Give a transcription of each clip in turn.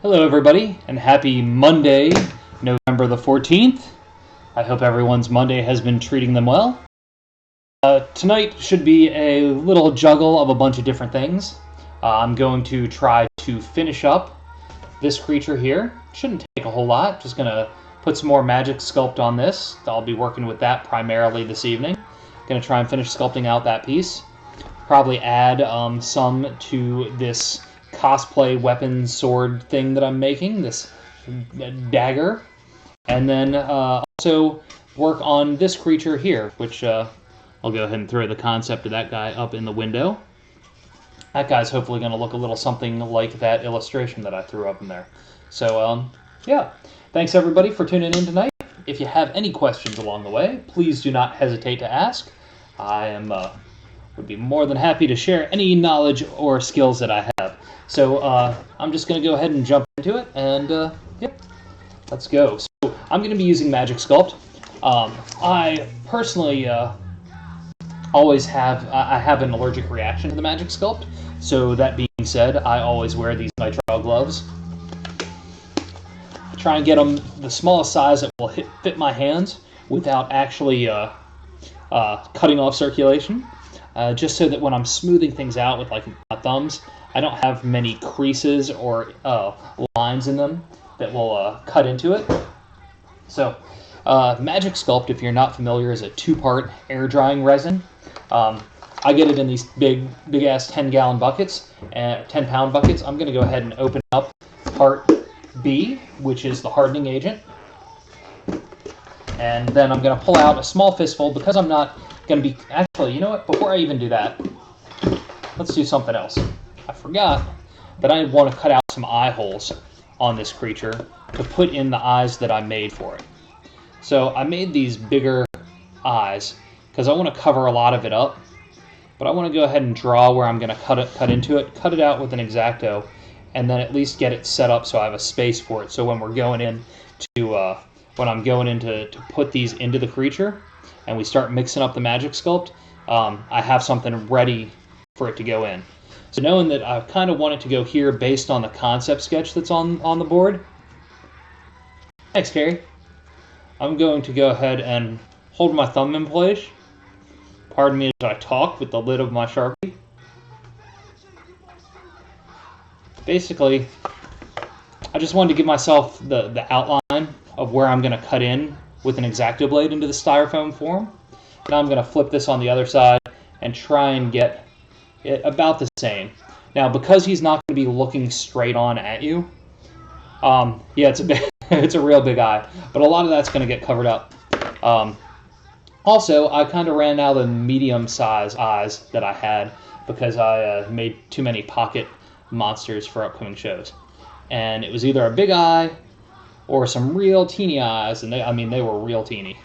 Hello everybody, and happy Monday, November the 14th. I hope everyone's Monday has been treating them well. Tonight should be a little juggle of a bunch of different things. I'm going to try to finish up this creature here. Shouldn't take a whole lot, just going to put some more magic sculpt on this. I'll be working with that primarily this evening. Going to try and finish sculpting out that piece. Probably add some to this cosplay weapon sword thing that I'm making, this dagger, and then also work on this creature here, which I'll go ahead and throw the concept of that guy up in the window. That guy's hopefully going to look a little something like that illustration that I threw up in there. So yeah, thanks everybody for tuning in tonight. If you have any questions along the way, please do not hesitate to ask. I would be more than happy to share any knowledge or skills that I have. So I'm just going to go ahead and jump into it, and yeah, let's go. So I'm going to be using Magic Sculpt. I personally always have an allergic reaction to the Magic Sculpt. So that being said, I always wear these nitrile gloves. I try and get them the smallest size that will fit my hands without actually cutting off circulation. Just so that when I'm smoothing things out with like my thumbs, I don't have many creases or lines in them that will cut into it. So Magic Sculpt, if you're not familiar, is a two-part air drying resin. I get it in these big ass 10-gallon buckets, 10-pound buckets. I'm going to go ahead and open up part B, which is the hardening agent. And then I'm going to pull out a small fistful because I'm not going to be... Actually, you know what? Before I even do that, let's do something else. I forgot that I want to cut out some eye holes on this creature to put in the eyes that I made for it. So I made these bigger eyes because I want to cover a lot of it up, but I want to go ahead and draw where I'm going to cut into it, cut it out with an X-Acto, and then at least get it set up so I have a space for it. So when we're going in to when I'm going in to put these into the creature and we start mixing up the Magic Sculpt, I have something ready for it to go in. So knowing that I kind of want it to go here based on the concept sketch that's on the board. Thanks, Carrie. I'm going to go ahead and hold my thumb in place. Pardon me as I talk with the lid of my Sharpie. Basically, I just wanted to give myself the outline of where I'm going to cut in with an X-Acto blade into the styrofoam form. Now I'm going to flip this on the other side and try and get it about the same. Now, because he's not going to be looking straight on at you, yeah, it's a real big eye, but a lot of that's going to get covered up. Also, I kind of ran out of the medium-size eyes that I had because I made too many pocket monsters for upcoming shows, and it was either a big eye or some real teeny eyes, and they were real teeny.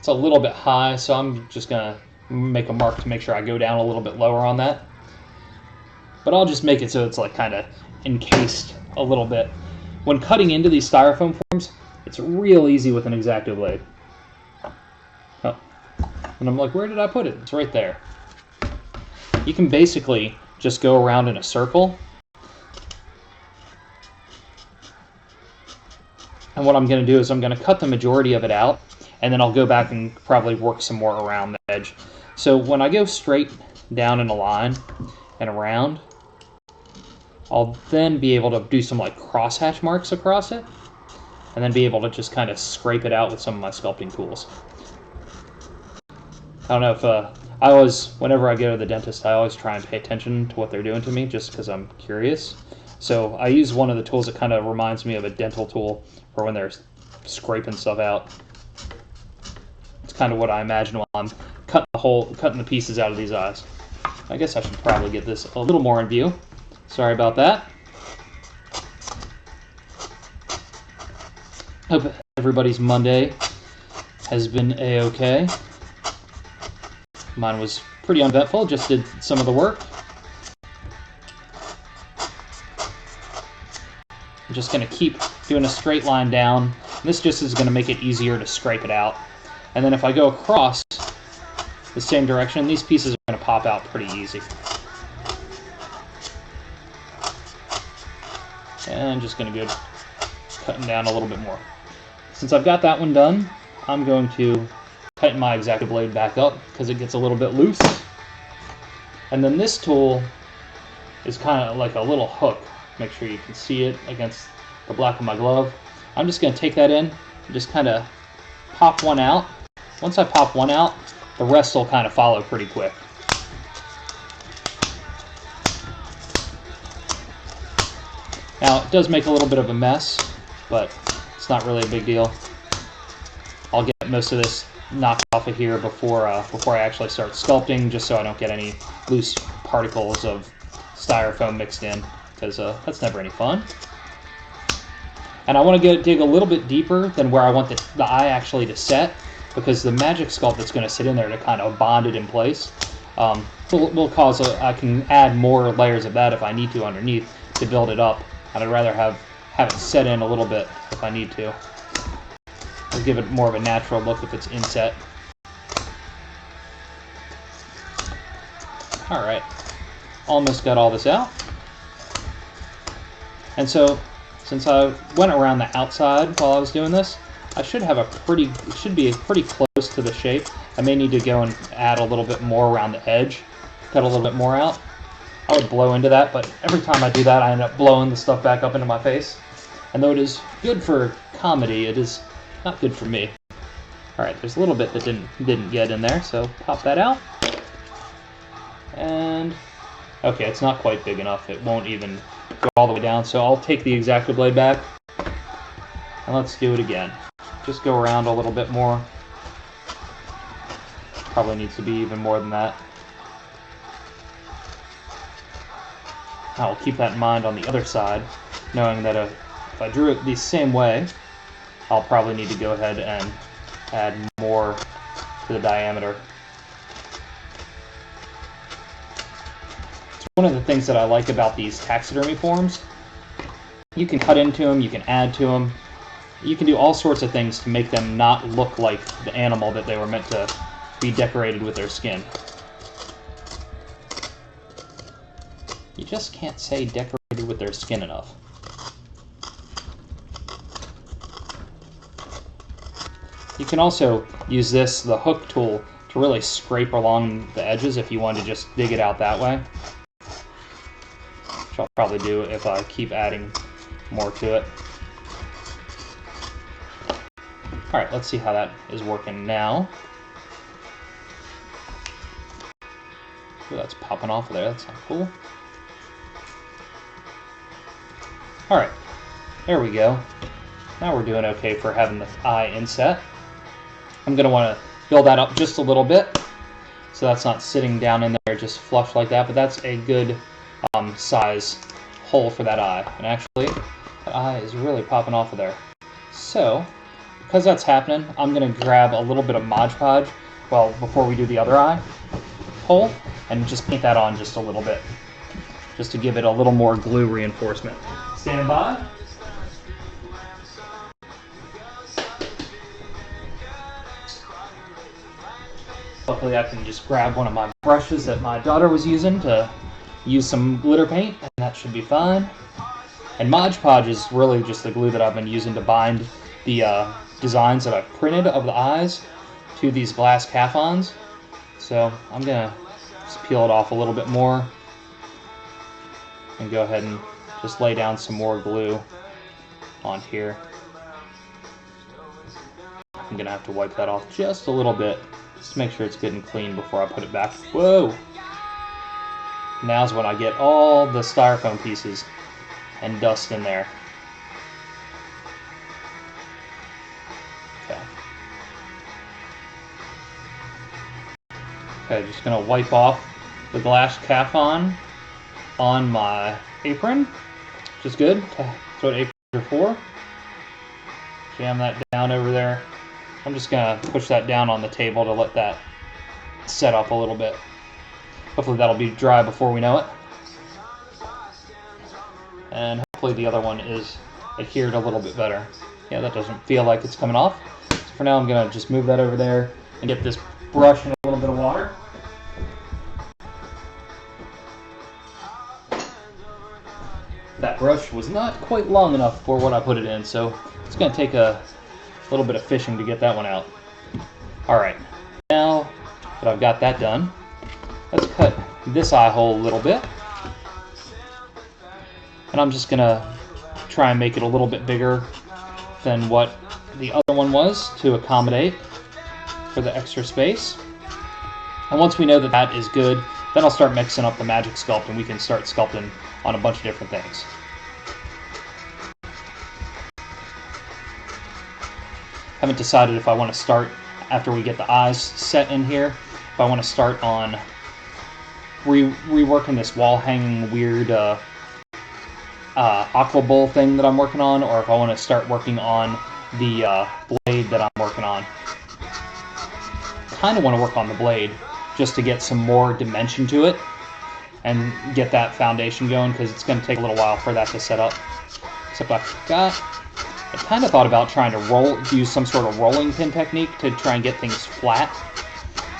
It's a little bit high, so I'm just going to make a mark to make sure I go down a little bit lower on that. But I'll just make it so it's like kind of encased a little bit. When cutting into these styrofoam forms, it's real easy with an X-Acto blade. Oh. And I'm like, where did I put it? It's right there. You can basically just go around in a circle. And what I'm going to do is I'm going to cut the majority of it out, and then I'll go back and probably work some more around the edge. So when I go straight down in a line and around, I'll then be able to do some like crosshatch marks across it, and then be able to just kind of scrape it out with some of my sculpting tools. I don't know if whenever I go to the dentist, I always try and pay attention to what they're doing to me just because I'm curious. So I use one of the tools that kind of reminds me of a dental tool for when they're scraping stuff out. It's kind of what I imagine while I'm cutting the pieces out of these eyes. I guess I should probably get this a little more in view Sorry about that. Hope everybody's Monday has been a-okay. Mine was pretty uneventful, just did some of the work. I'm just going to keep doing a straight line down. This just is going to make it easier to scrape it out. And then if I go across the same direction, these pieces are going to pop out pretty easy. And I'm just going to go cutting down a little bit more. Since I've got that one done, I'm going to tighten my X-Acto blade back up because it gets a little bit loose. And then this tool is kind of like a little hook. Make sure you can see it against the black of my glove. I'm just going to take that in and just kind of pop one out. Once I pop one out, the rest will kind of follow pretty quick. Now, it does make a little bit of a mess, but it's not really a big deal. I'll get most of this knocked off of here before I actually start sculpting, just so I don't get any loose particles of styrofoam mixed in, because that's never any fun. And I want to dig a little bit deeper than where I want the eye actually to set, because the magic sculpt that's going to sit in there to kind of bond it in place will cause I can add more layers of that if I need to underneath to build it up. And I'd rather have it set in a little bit if I need to. It'll give it more of a natural look if it's inset. Alright, almost got all this out. And so, since I went around the outside while I was doing this, it should be pretty close to the shape. I may need to go and add a little bit more around the edge, cut a little bit more out. I would blow into that, but every time I do that, I end up blowing the stuff back up into my face. And though it is good for comedy, it is not good for me. Alright, there's a little bit that didn't get in there, so pop that out. And okay, it's not quite big enough. It won't even go all the way down, so I'll take the X-Acto blade back. And let's do it again. Just go around a little bit more. Probably needs to be even more than that. I'll keep that in mind on the other side, knowing that if I drew it the same way, I'll probably need to go ahead and add more to the diameter. It's one of the things that I like about these taxidermy forms. You can cut into them, you can add to them, you can do all sorts of things to make them not look like the animal that they were meant to be decorated with their skin. You just can't say decorated with their skin enough. You can also use the hook tool, to really scrape along the edges if you want to just dig it out that way. Which I'll probably do if I keep adding more to it. Alright, let's see how that is working now. Ooh, that's popping off of there, that's not cool. Alright, there we go. Now we're doing okay for having the eye inset. I'm going to want to build that up just a little bit, so that's not sitting down in there just flush like that, but that's a good size hole for that eye. And actually, that eye is really popping off of there. So, because that's happening, I'm going to grab a little bit of Mod Podge, well, before we do the other eye hole, and just paint that on just a little bit, just to give it a little more glue reinforcement. Stand by. Luckily I can just grab one of my brushes that my daughter was using to use some glitter paint, and that should be fine. And Mod Podge is really just the glue that I've been using to bind the designs that I've printed of the eyes to these glass Caffons. So I'm going to just peel it off a little bit more and go ahead and just lay down some more glue on here. I'm going to have to wipe that off just a little bit, just to make sure it's good and clean before I put it back. Whoa! Now's when I get all the styrofoam pieces and dust in there. Okay. Okay, just going to wipe off the glass Caffon on my apron, which is good. That's what aprons are for. Jam that down over there. I'm just going to push that down on the table to let that set up a little bit. Hopefully that'll be dry before we know it. And hopefully the other one is adhered a little bit better. Yeah, that doesn't feel like it's coming off. So for now I'm going to just move that over there and get this brush in a little bit of water. That brush was not quite long enough for what I put it in, so it's going to take a little bit of fishing to get that one out. Alright, now that I've got that done, let's cut this eye hole a little bit. And I'm just going to try and make it a little bit bigger than what the other one was to accommodate for the extra space. And once we know that that is good, then I'll start mixing up the Magic Sculpt and we can start sculpting on a bunch of different things. Haven't decided if I want to start after we get the eyes set in here, if I want to start on reworking this wall hanging weird aqua bowl thing that I'm working on, or if I want to start working on the blade that I'm working on. Kind of want to work on the blade just to get some more dimension to it and get that foundation going, because it's going to take a little while for that to set up. Except I kind of thought about trying to use some sort of rolling pin technique to try and get things flat,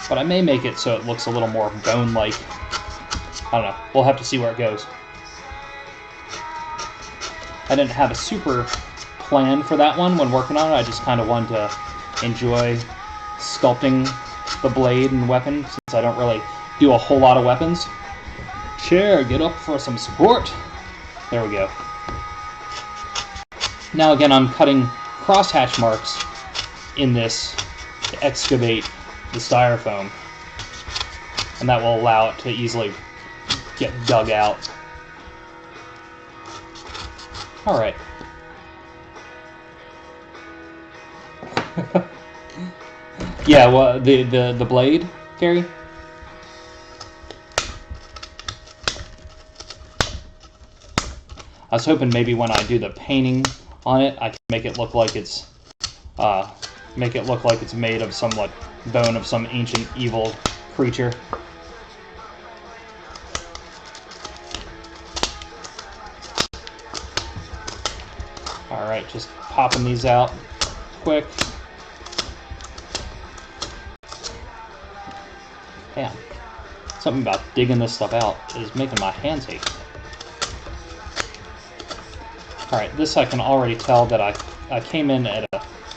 but I may make it so it looks a little more bone-like. I don't know. We'll have to see where it goes. I didn't have a super plan for that one when working on it. I just kind of wanted to enjoy sculpting the blade and weapon, since I don't really do a whole lot of weapons. Chair, get up for some support. There we go. Now again, I'm cutting crosshatch marks in this to excavate the styrofoam, and that will allow it to easily get dug out. Alright. Yeah, well, the blade, Gary? I was hoping maybe when I do the painting on it, I can make it look like it's made of somewhat bone of some ancient evil creature. Alright, just popping these out quick. Damn. Something about digging this stuff out is making my hands ache. Alright, this I can already tell that I came in at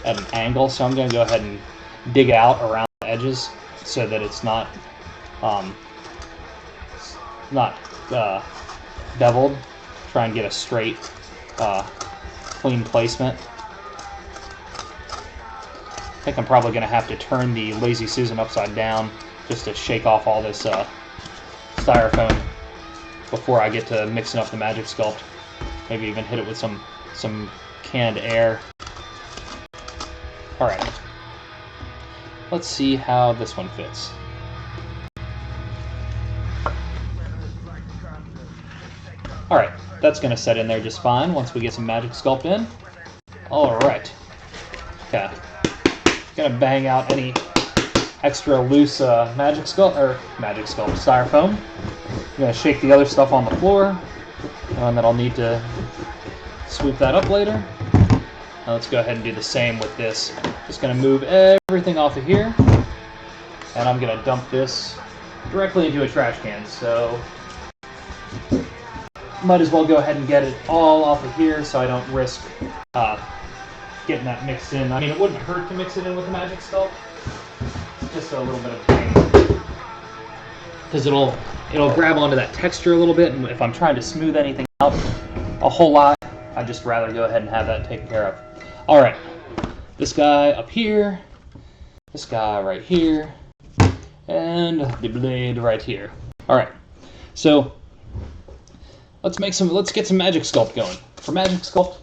an angle, so I'm going to go ahead and dig out around the edges so that it's not beveled. Try and get a straight, clean placement. I think I'm probably going to have to turn the Lazy Susan upside down just to shake off all this styrofoam before I get to mixing up the Magic Sculpt. Maybe even hit it with some canned air. Alright. Let's see how this one fits. Alright, that's going to set in there just fine once we get some Magic Sculpt in. Alright. Okay. Gonna bang out any extra loose Magic Sculpt styrofoam. I'm gonna shake the other stuff on the floor, and that I'll need to sweep that up later. Now let's go ahead and do the same with this. Just gonna move everything off of here, and I'm gonna dump this directly into a trash can. So might as well go ahead and get it all off of here so I don't risk getting that mixed in. I mean, it wouldn't hurt to mix it in with the Magic Sculpt. It's just a little bit of pain, because it'll grab onto that texture a little bit, and if I'm trying to smooth anything out a whole lot, I'd just rather go ahead and have that taken care of. Alright, this guy up here, this guy right here, and the blade right here. Alright, so let's get some Magic Sculpt going. For Magic Sculpt,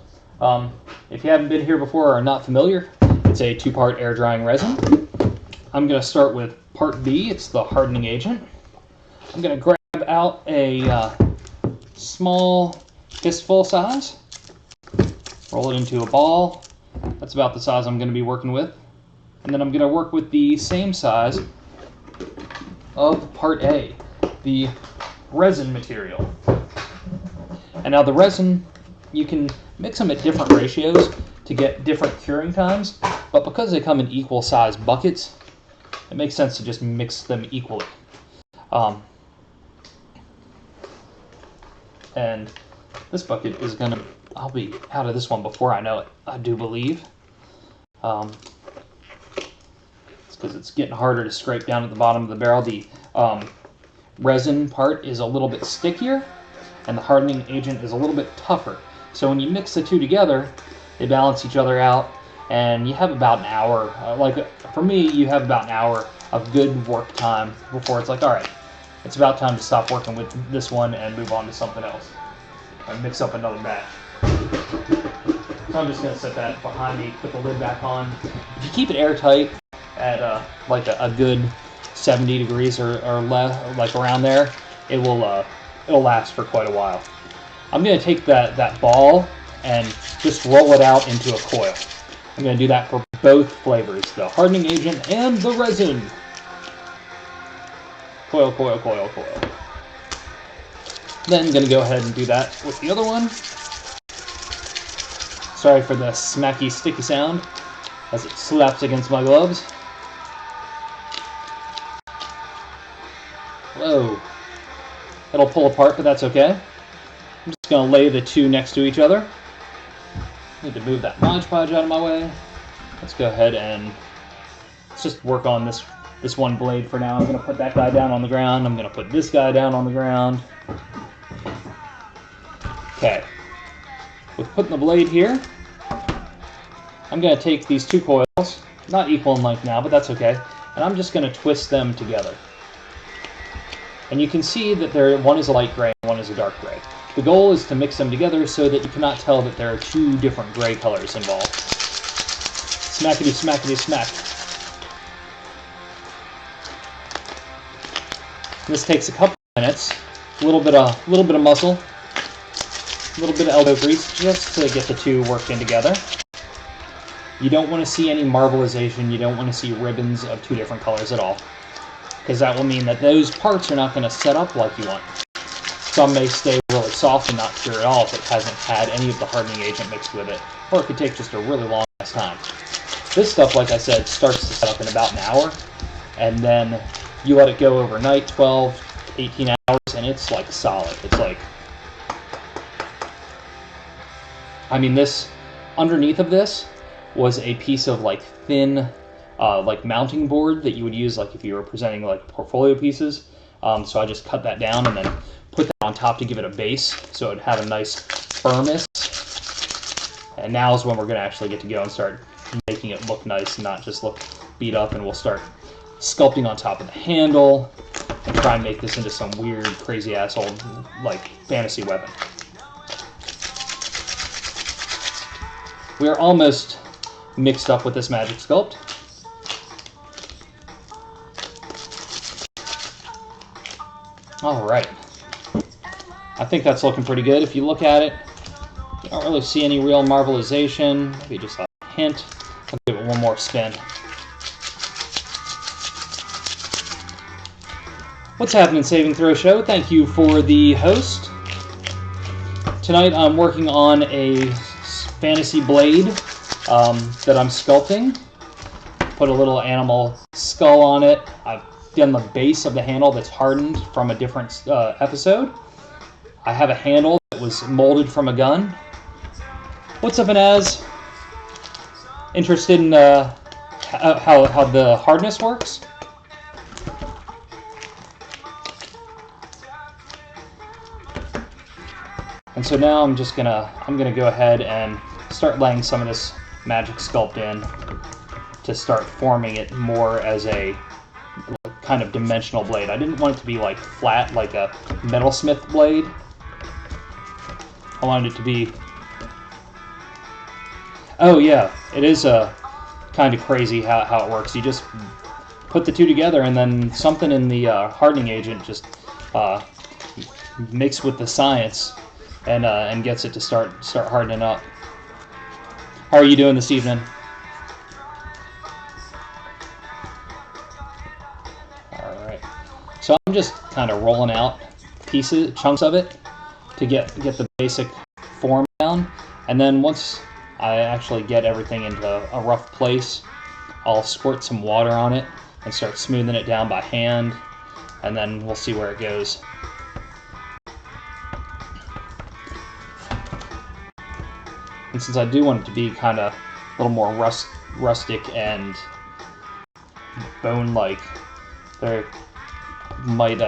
if you haven't been here before or are not familiar, it's a 2-part air drying resin. I'm going to start with part B, it's the hardening agent. I'm going to grab out a small fistful size. Roll it into a ball. That's about the size I'm going to be working with. And then I'm going to work with the same size of part A, the resin material. And now the resin, you can mix them at different ratios to get different curing times, but because they come in equal size buckets, it makes sense to just mix them equally. And this bucket is gonna, I'll be out of this one before I know it, I do believe. It's because it's getting harder to scrape down at the bottom of the barrel. The resin part is a little bit stickier, and the hardening agent is a little bit tougher. So when you mix the two together, they balance each other out, and you have about an hour. Like for me, you have about an hour of good work time before it's like, all right, it's about time to stop working with this one and move on to something else. And mix up another batch. So I'm just going to set that behind me, put the lid back on. If you keep it airtight at like a good 70 degrees or less, like around there, it'll last for quite a while. I'm going to take that ball and just roll it out into a coil. I'm going to do that for both flavors, the hardening agent and the resin. Coil, coil, coil, coil. Then I'm going to go ahead and do that with the other one. Sorry for the smacky, sticky sound as it slaps against my gloves. Whoa. It'll pull apart, but that's okay. I'm just going to lay the two next to each other. Need to move that Mod Podge out of my way. Let's go ahead and let's just work on this one blade for now. I'm going to put that guy down on the ground. I'm going to put this guy down on the ground. Okay. With putting the blade here, I'm going to take these two coils, not equal in length now, but that's okay, and I'm just going to twist them together. And you can see that one is a light gray and one is a dark gray. The goal is to mix them together so that you cannot tell that there are two different gray colors involved. Smackety, smackety, smack. This takes a couple minutes, a little bit of muscle, a little bit of elbow grease, just to get the two worked in together. You don't want to see any marbleization, you don't want to see ribbons of two different colors at all, because that will mean that those parts are not going to set up like you want. Some may stay really soft and not cure at all if it hasn't had any of the hardening agent mixed with it, or it could take just a really long time. This stuff, like I said, starts to set up in about an hour, and then you let it go overnight, 12, 18 hours, and it's like solid. It's like, I mean, this, underneath of this was a piece of like thin, like mounting board that you would use like if you were presenting like portfolio pieces. So I just cut that down and then put that on top to give it a base so it had a nice firmness. And now is when we're going to actually get to go and start making it look nice and not just look beat up, and we'll start sculpting on top of the handle and try and make this into some weird, crazy ass old like fantasy weapon. We are almost mixed up with this magic sculpt. Alright. I think that's looking pretty good. If you look at it, you don't really see any real marbleization. Maybe just a hint. I'll give it one more spin. What's happening, Saving Throw Show? Thank you for the host. Tonight I'm working on a fantasy blade that I'm sculpting. Put a little animal skull on it. I've done the base of the handle that's hardened from a different episode. I have a handle that was molded from a gun. What's up, Inez? Interested in how the hardness works? And so now I'm gonna go ahead and start laying some of this magic sculpt in to start forming it more as a kind of dimensional blade. I didn't want it to be like flat like a metalsmith blade. I wanted it to be... Oh yeah, it is kind of crazy how it works. You just put the two together and then something in the hardening agent just mixed with the science and gets it to start hardening up. How are you doing this evening? All right. So I'm just kind of rolling out chunks of it to get the basic form down, and then once I actually get everything into a rough place, I'll squirt some water on it and start smoothing it down by hand, and then we'll see where it goes. And since I do want it to be kind of a little more rustic and bone-like, there might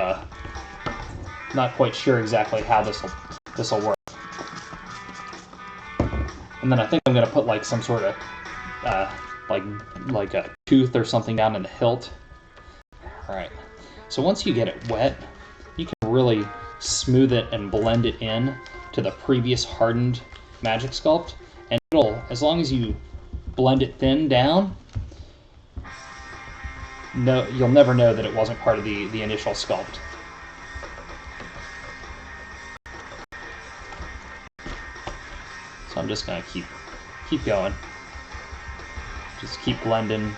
not quite sure exactly how this'll work. And then I think I'm gonna put like some sort of like a tooth or something down in the hilt. All right. So once you get it wet, you can really smooth it and blend it in to the previous hardened magic sculpt, and as long as you blend it thin down, you'll never know that it wasn't part of the initial sculpt. So I'm just gonna keep going. Just keep blending.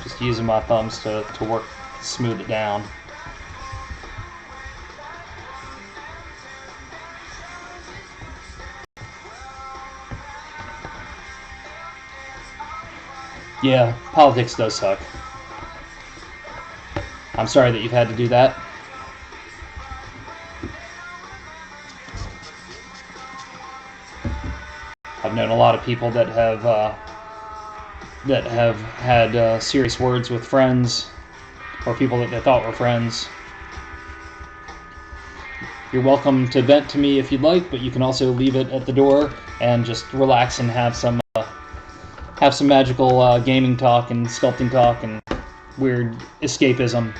Just using my thumbs to work, smooth it down. Yeah, politics does suck. I'm sorry that you've had to do that. I've known a lot of people that have had serious words with friends or people that they thought were friends. You're welcome to vent to me if you'd like, but you can also leave it at the door and just relax and have some magical gaming talk and sculpting talk and weird escapism.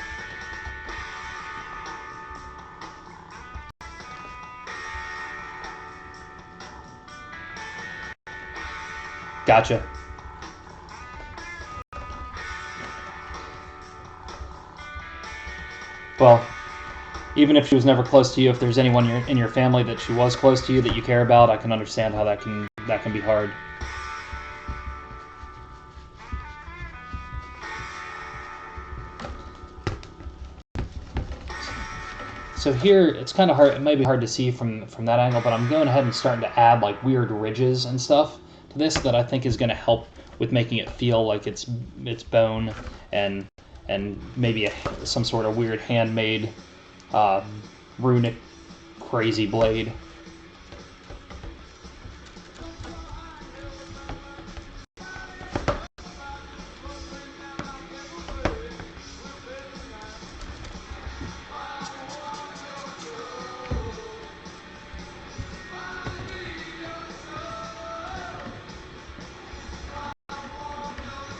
Gotcha. Well, even if she was never close to you, if there's anyone in your family that she was close to you that you care about, I can understand how that can be hard. So here, it's kind of hard. It may be hard to see from that angle, but I'm going ahead and starting to add like weird ridges and stuff to this that I think is going to help with making it feel like it's bone and maybe some sort of weird handmade runic crazy blade.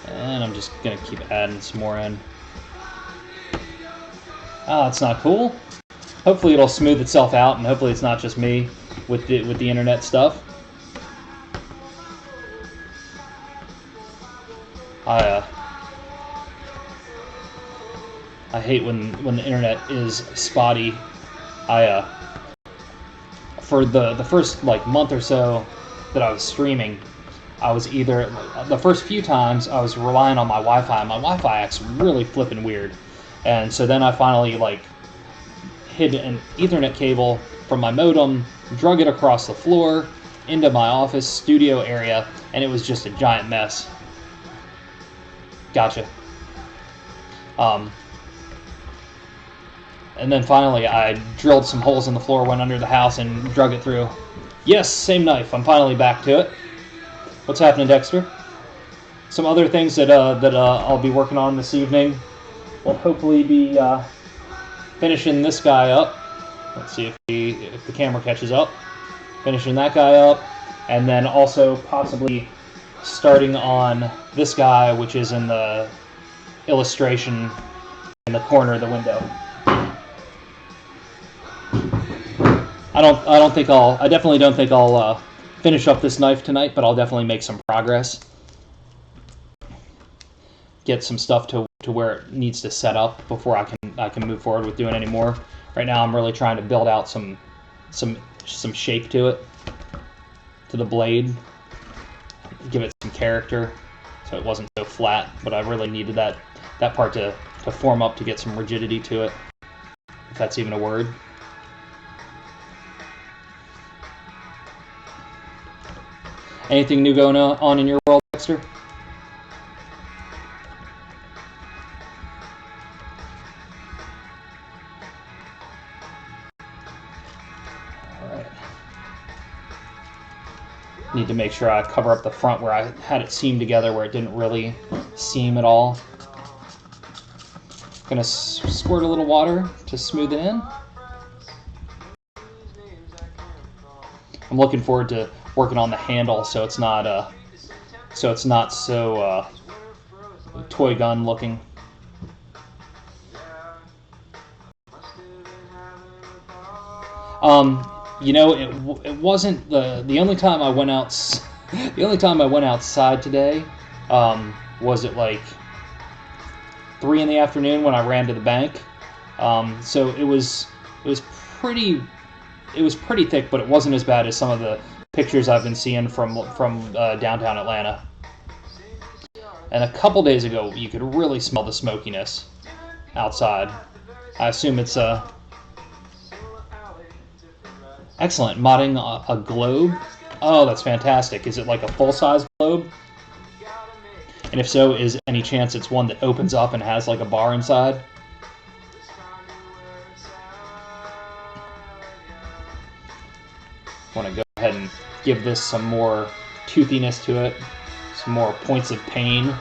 And I'm just gonna keep adding some more in. Oh, that's not cool. Hopefully it'll smooth itself out, and hopefully it's not just me with the internet stuff. I hate when the internet is spotty. For the first like month or so that I was streaming, I was either the first few times I was relying on my Wi-Fi. My Wi-Fi acts really flippin' weird, and so then I finally like hid an Ethernet cable from my modem, drug it across the floor into my office studio area, and it was just a giant mess. Gotcha. And then finally I drilled some holes in the floor, went under the house, and drug it through. Yes, same knife. I'm finally back to it. What's happening, Dexter? Some other things that I'll be working on this evening. We'll hopefully be finishing this guy up. Let's see if the camera catches up. Finishing that guy up, and then also possibly starting on this guy, which is in the illustration in the corner of the window. I definitely don't think I'll finish up this knife tonight, but I'll definitely make some progress. get some stuff to where it needs to set up before I can move forward with doing any more. Right now I'm really trying to build out some shape to it, to the blade, give it some character so it wasn't so flat, but I really needed that part to form up to get some rigidity to it, if that's even a word. Anything new going on in your world, Dexter? Alright. Need to make sure I cover up the front where I had it seamed together where it didn't really seam at all. Gonna squirt a little water to smooth it in. I'm looking forward to working on the handle so it's not so toy gun looking. You know, it wasn't the only time I went out. The only time I went outside today was at like 3 in the afternoon when I ran to the bank. So it was pretty thick, but it wasn't as bad as some of the pictures I've been seeing from downtown Atlanta. And a couple days ago, you could really smell the smokiness outside. I assume it's excellent. Modding a globe. Oh, that's fantastic. Is it like a full-size globe? And if so, is any chance it's one that opens up and has like a bar inside? Want to go ahead and give this some more toothiness to it, some more points of pain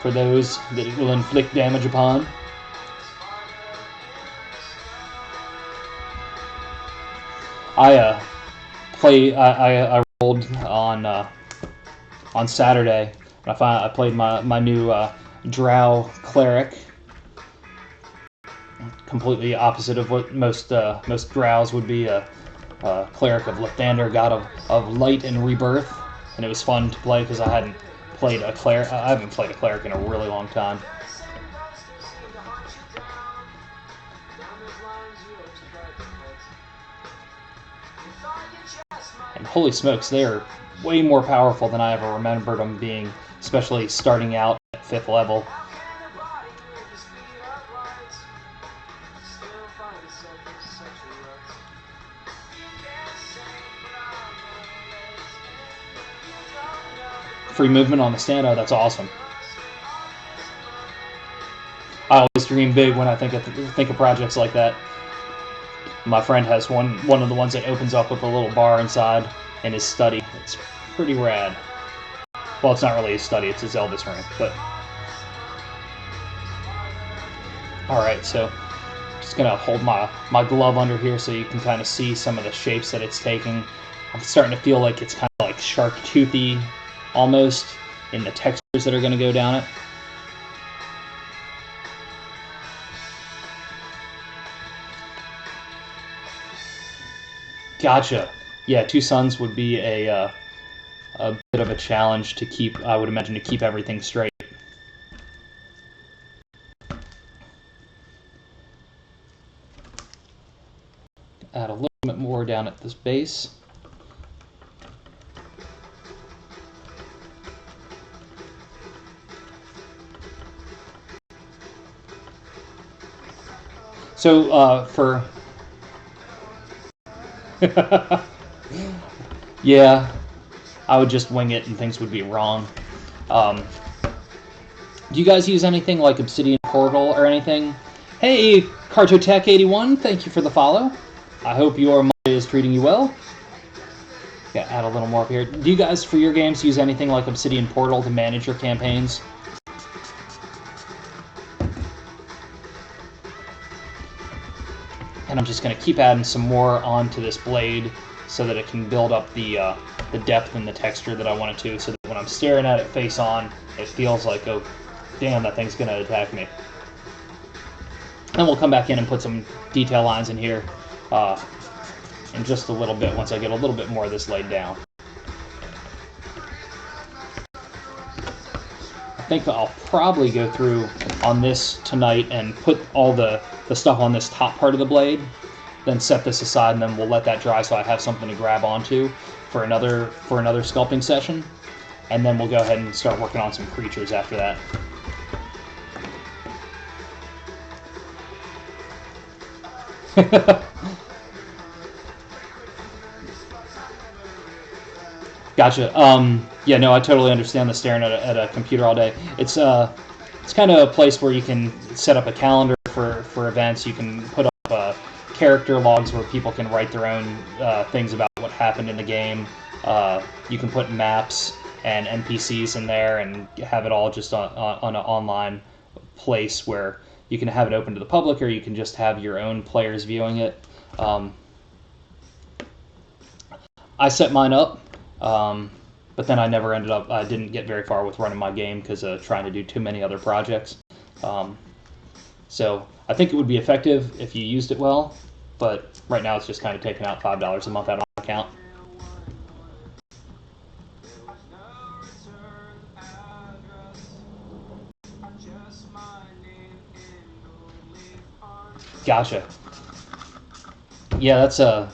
for those that it will inflict damage upon. I rolled on Saturday. I played my new Drow cleric. Completely opposite of what most Drows would be. Cleric of Lathander, god of light and rebirth, and it was fun to play because I haven't played a cleric. I haven't played a cleric in a really long time. And holy smokes, they are way more powerful than I ever remembered them being, especially starting out at 5th level. Free movement on the stand. Oh, that's awesome. I always dream big when I think of projects like that. My friend has one of the ones that opens up with a little bar inside in his study. It's pretty rad. Well, it's not really his study, it's his eldest room, but... Alright, so just gonna hold my glove under here so you can kind of see some of the shapes that it's taking. I'm starting to feel like it's kind of like shark-toothy almost in the textures that are going to go down it. Gotcha. Yeah, 2 suns would be a bit of a challenge to keep, I would imagine, to keep everything straight. Add a little bit more down at this base. So, for... yeah, I would just wing it and things would be wrong. Do you guys use anything like Obsidian Portal or anything? Hey, Cartotech81, thank you for the follow. I hope your Monday is treating you well. Yeah, add a little more up here. Do you guys, for your games, use anything like Obsidian Portal to manage your campaigns? And I'm just going to keep adding some more onto this blade so that it can build up the depth and the texture that I want it to, so that when I'm staring at it face on, it feels like, oh, damn, that thing's going to attack me. Then we'll come back in and put some detail lines in here in just a little bit once I get a little bit more of this laid down. think I'll probably go through on this tonight and put all the stuff on this top part of the blade, then set this aside, and then we'll let that dry so I have something to grab onto for another sculpting session. And then we'll go ahead and start working on some creatures after that. Gotcha. Yeah, no, I totally understand the staring at a computer all day. It's kind of a place where you can set up a calendar for events. You can put up character logs where people can write their own things about what happened in the game. You can put maps and NPCs in there and have it all just on an online place where you can have it open to the public, or you can just have your own players viewing it. I set mine up, but then I didn't get very far with running my game because of trying to do too many other projects. So I think it would be effective if you used it well, but right now it's just kind of taking out $5 a month out of my account. Gotcha. Yeah, that's a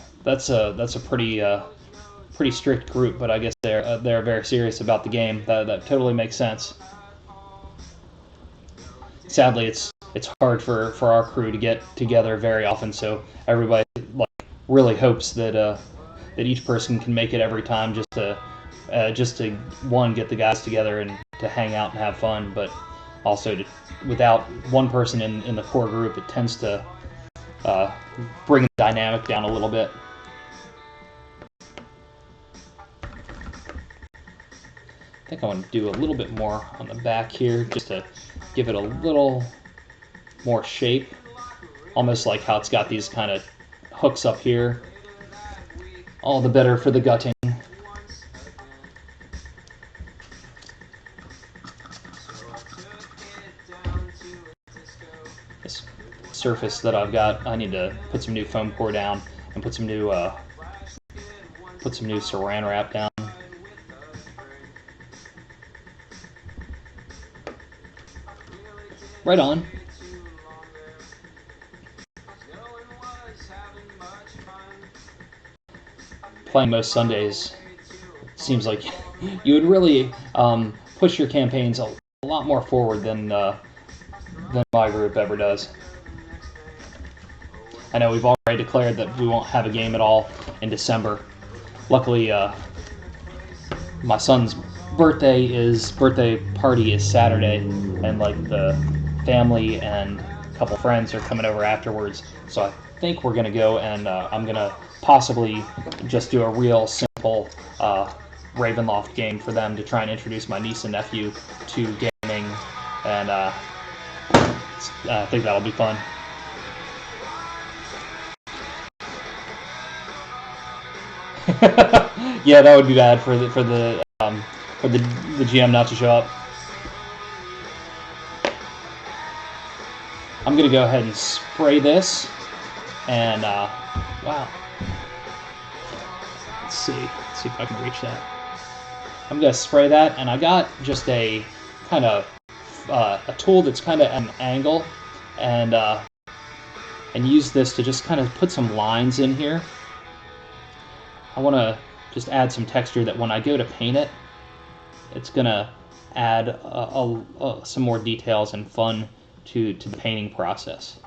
pretty strict group, but I guess they're very serious about the game. That totally makes sense. Sadly, it's hard for our crew to get together very often, so everybody really hopes that each person can make it every time, just to one, get the guys together and to hang out and have fun, but also without one person in the core group, it tends to bring the dynamic down a little bit. I think I want to do a little bit more on the back here, just to give it a little more shape, almost like how it's got these kind of hooks up here. All the better for the gutting. This surface that I've got, I need to put some new foam core down and put some new saran wrap down. Right on. Playing most Sundays seems like you would really push your campaigns a lot more forward than my group ever does. I know we've already declared that we won't have a game at all in December. Luckily, my son's birthday party is Saturday, and the family and a couple friends are coming over afterwards. So I think we're gonna go, and I'm gonna possibly just do a real simple Ravenloft game for them to try and introduce my niece and nephew to gaming, and I think that'll be fun. Yeah, that would be bad for the GM not to show up. I'm gonna go ahead and spray this, and wow. Let's see if I can reach that. I'm gonna spray that, and I got just a kind of a tool that's kind of at an angle, and use this to just kind of put some lines in here. I want to just add some texture that when I go to paint it, it's gonna add some more details and fun to the painting process.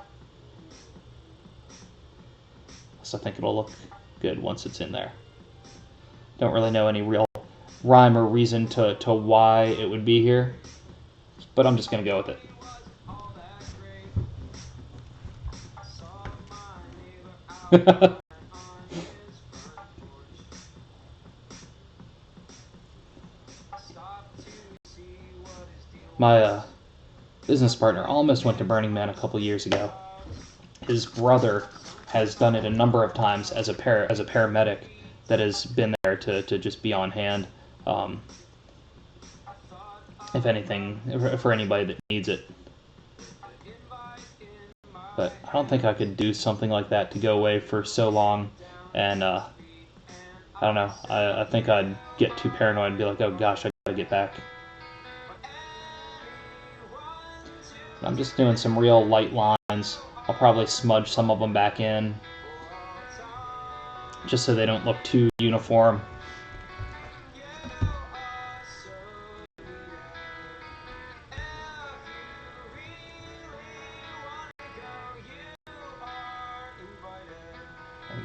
So I think it'll look good once it's in there. Don't really know any real rhyme or reason to why it would be here, but I'm just gonna go with it. My business partner almost went to Burning Man a couple years ago. His brother has done it a number of times as a paramedic that has been there to just be on hand, if anything, for anybody that needs it. But I don't think I could do something like that to go away for so long, and I don't know, I think I'd get too paranoid and be like, oh gosh, I gotta get back. I'm just doing some real light lines. I'll probably smudge some of them back in, just so they don't look too uniform.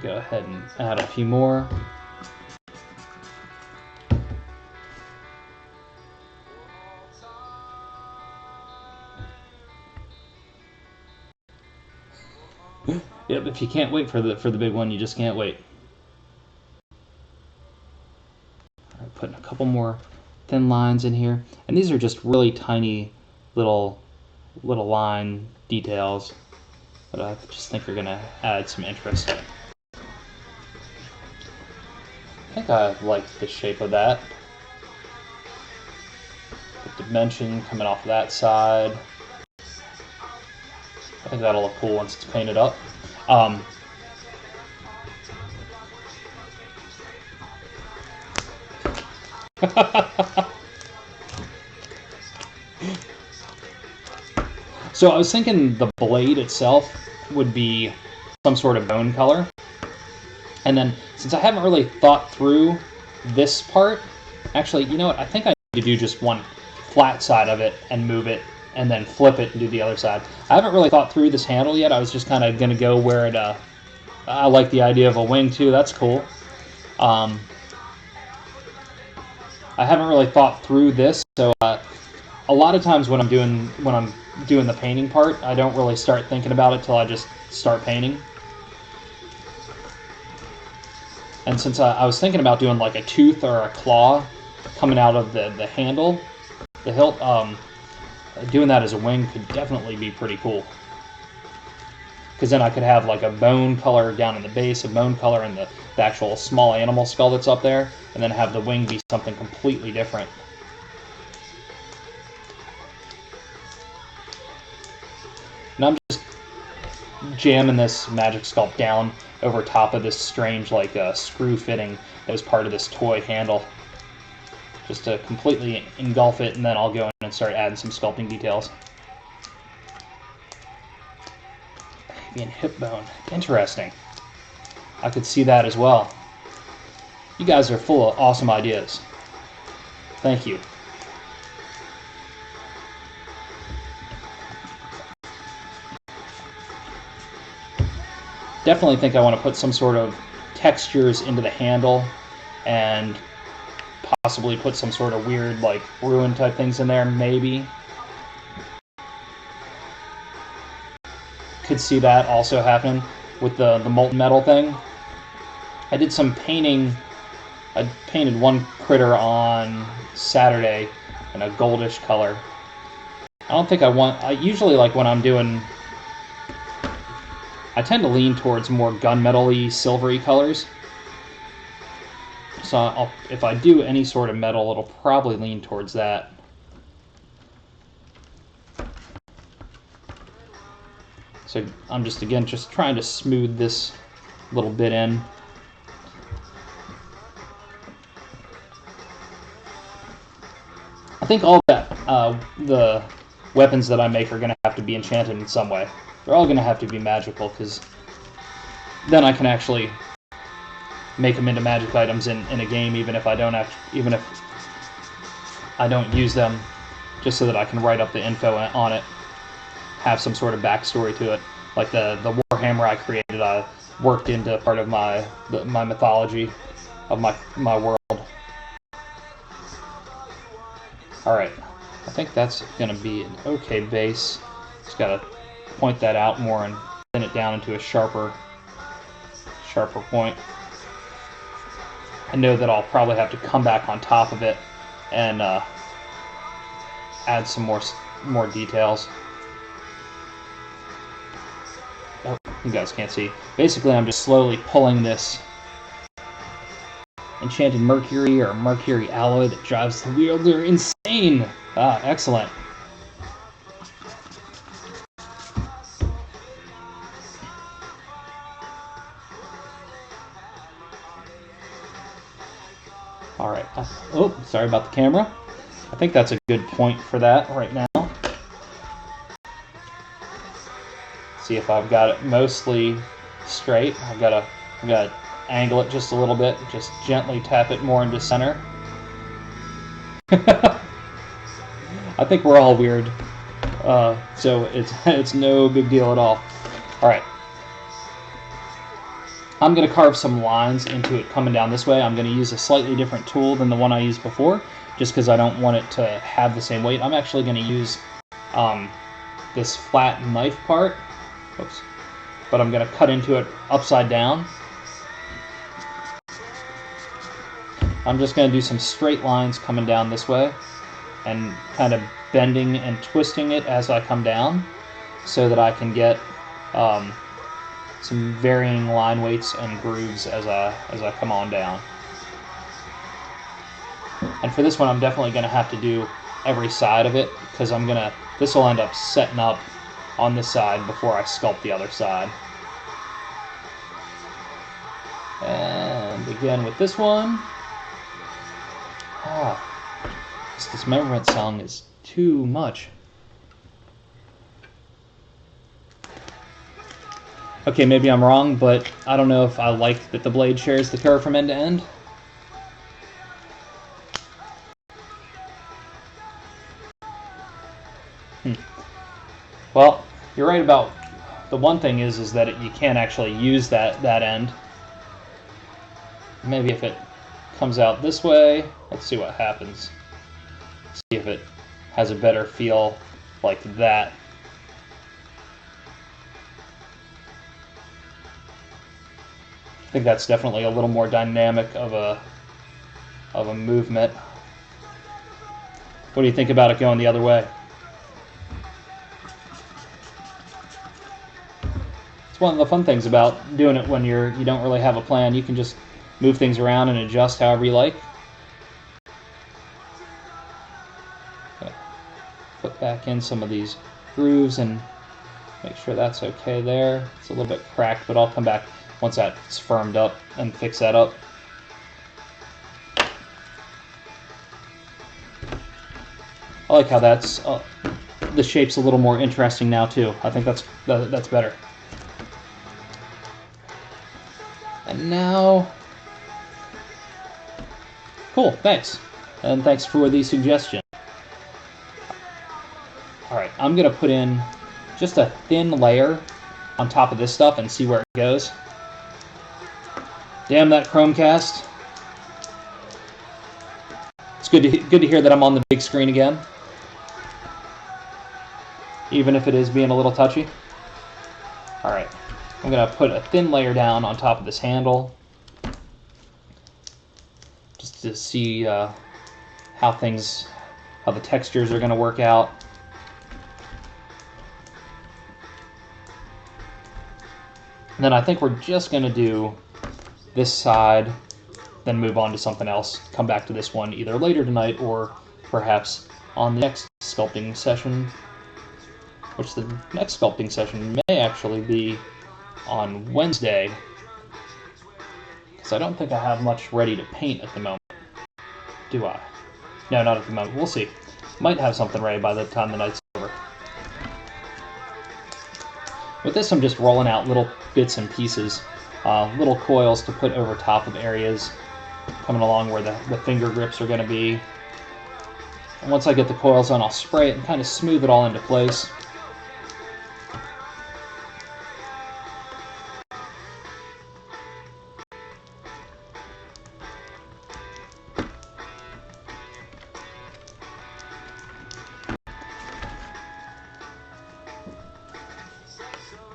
Go ahead and add a few more. Yep, if you can't wait for the big one, you just can't wait. All right, putting a couple more thin lines in here, and these are just really tiny little line details, but I just think are gonna add some interest. I think I like the shape of that. The dimension coming off that side. I think that'll look cool once it's painted up. So I was thinking the blade itself would be some sort of bone color. And then, since I haven't really thought through this part, actually, you know what? I think I need to do just one flat side of it and move it, and then flip it and do the other side. I haven't really thought through this handle yet. I was just kind of going to go where it, I like the idea of a wing too. That's cool. I haven't really thought through this, so a lot of times when I'm doing the painting part, I don't really start thinking about it till I just start painting. And since I was thinking about doing like a tooth or a claw coming out of the handle, the hilt, doing that as a wing could definitely be pretty cool. Because then I could have like a bone color down in the base, a bone color in the actual small animal skull that's up there, and then have the wing be something completely different. And I'm just jamming this magic sculpt down over top of this strange like screw fitting that was part of this toy handle, just to completely engulf it, and then I'll go in and start adding some sculpting details. Maybe hip bone. Interesting. I could see that as well. You guys are full of awesome ideas. Thank you. Definitely think I want to put some sort of textures into the handle, and possibly put some sort of weird like ruin type things in there, maybe. Could see that also happening with the molten metal thing. I did some painting. I painted one critter on Saturday in a goldish color. I don't think I usually, like when I'm doing, I tend to lean towards more gunmetal-y, silvery colors. So if I do any sort of metal, it'll probably lean towards that. So I'm just trying to smooth this little bit in. I think all that, the weapons that I make are going to have to be enchanted in some way. They're all going to have to be magical, because then I can actually make them into magic items in a game, even if I don't use them, just so that I can write up the info on it, have some sort of backstory to it. Like the Warhammer I created, I worked into part of my mythology of my world. All right, I think that's going to be an okay base. Just got to point that out more and thin it down into a sharper point. I know that I'll probably have to come back on top of it and add some more details. Oh, you guys can't see. Basically, I'm just slowly pulling this enchanted mercury or mercury alloy that drives the wielder insane. Ah, excellent. All right. Oh, sorry about the camera. I think that's a good point for that right now. See if I've got it mostly straight. I've got to angle it just a little bit, just gently tap it more into center. I think we're all weird, so it's no big deal at all. All right, I'm going to carve some lines into it coming down this way. I'm going to use a slightly different tool than the one I used before, just because I don't want it to have the same weight. I'm actually going to use this flat knife part. Oops. But I'm going to cut into it upside down. I'm just going to do some straight lines coming down this way and kind of bending and twisting it as I come down so that I can get some varying line weights and grooves as I come on down. And for this one, I'm definitely going to have to do every side of it because this will end up setting up on this side before I sculpt the other side. And again with this one. This dismemberment song is too much. Okay, maybe I'm wrong, but I don't know if I like that the blade shares the curve from end to end. Well, you're right about the one thing is that you can't actually use that end. Maybe if it comes out this way, let's see what happens. See if it has a better feel like that. I think that's definitely a little more dynamic of a movement. What do you think about it going the other way? It's one of the fun things about doing it when you don't really have a plan. You can just move things around and adjust however you like. Okay. Put back in some of these grooves and make sure that's okay there. It's a little bit cracked, but I'll come back once that's firmed up and fix that up. I like how that's the shape's a little more interesting now too. I think that's better. And now, cool, thanks. And thanks for the suggestion. Alright, I'm going to put in just a thin layer on top of this stuff and see where it goes. Damn that Chromecast. It's good to hear that I'm on the big screen again. Even if it is being a little touchy. Alright, I'm going to put a thin layer down on top of this handle. Just to see how the textures are going to work out. And then I think we're just going to do this side, then move on to something else. Come back to this one either later tonight or perhaps on the next sculpting session, which the next sculpting session may actually be on Wednesday, because I don't think I have much ready to paint at the moment. Do I? No, not at the moment. We'll see. Might have something ready by the time the night's over. With this, I'm just rolling out little bits and pieces, little coils to put over top of areas coming along where the finger grips are going to be. And once I get the coils on, I'll spray it and kind of smooth it all into place.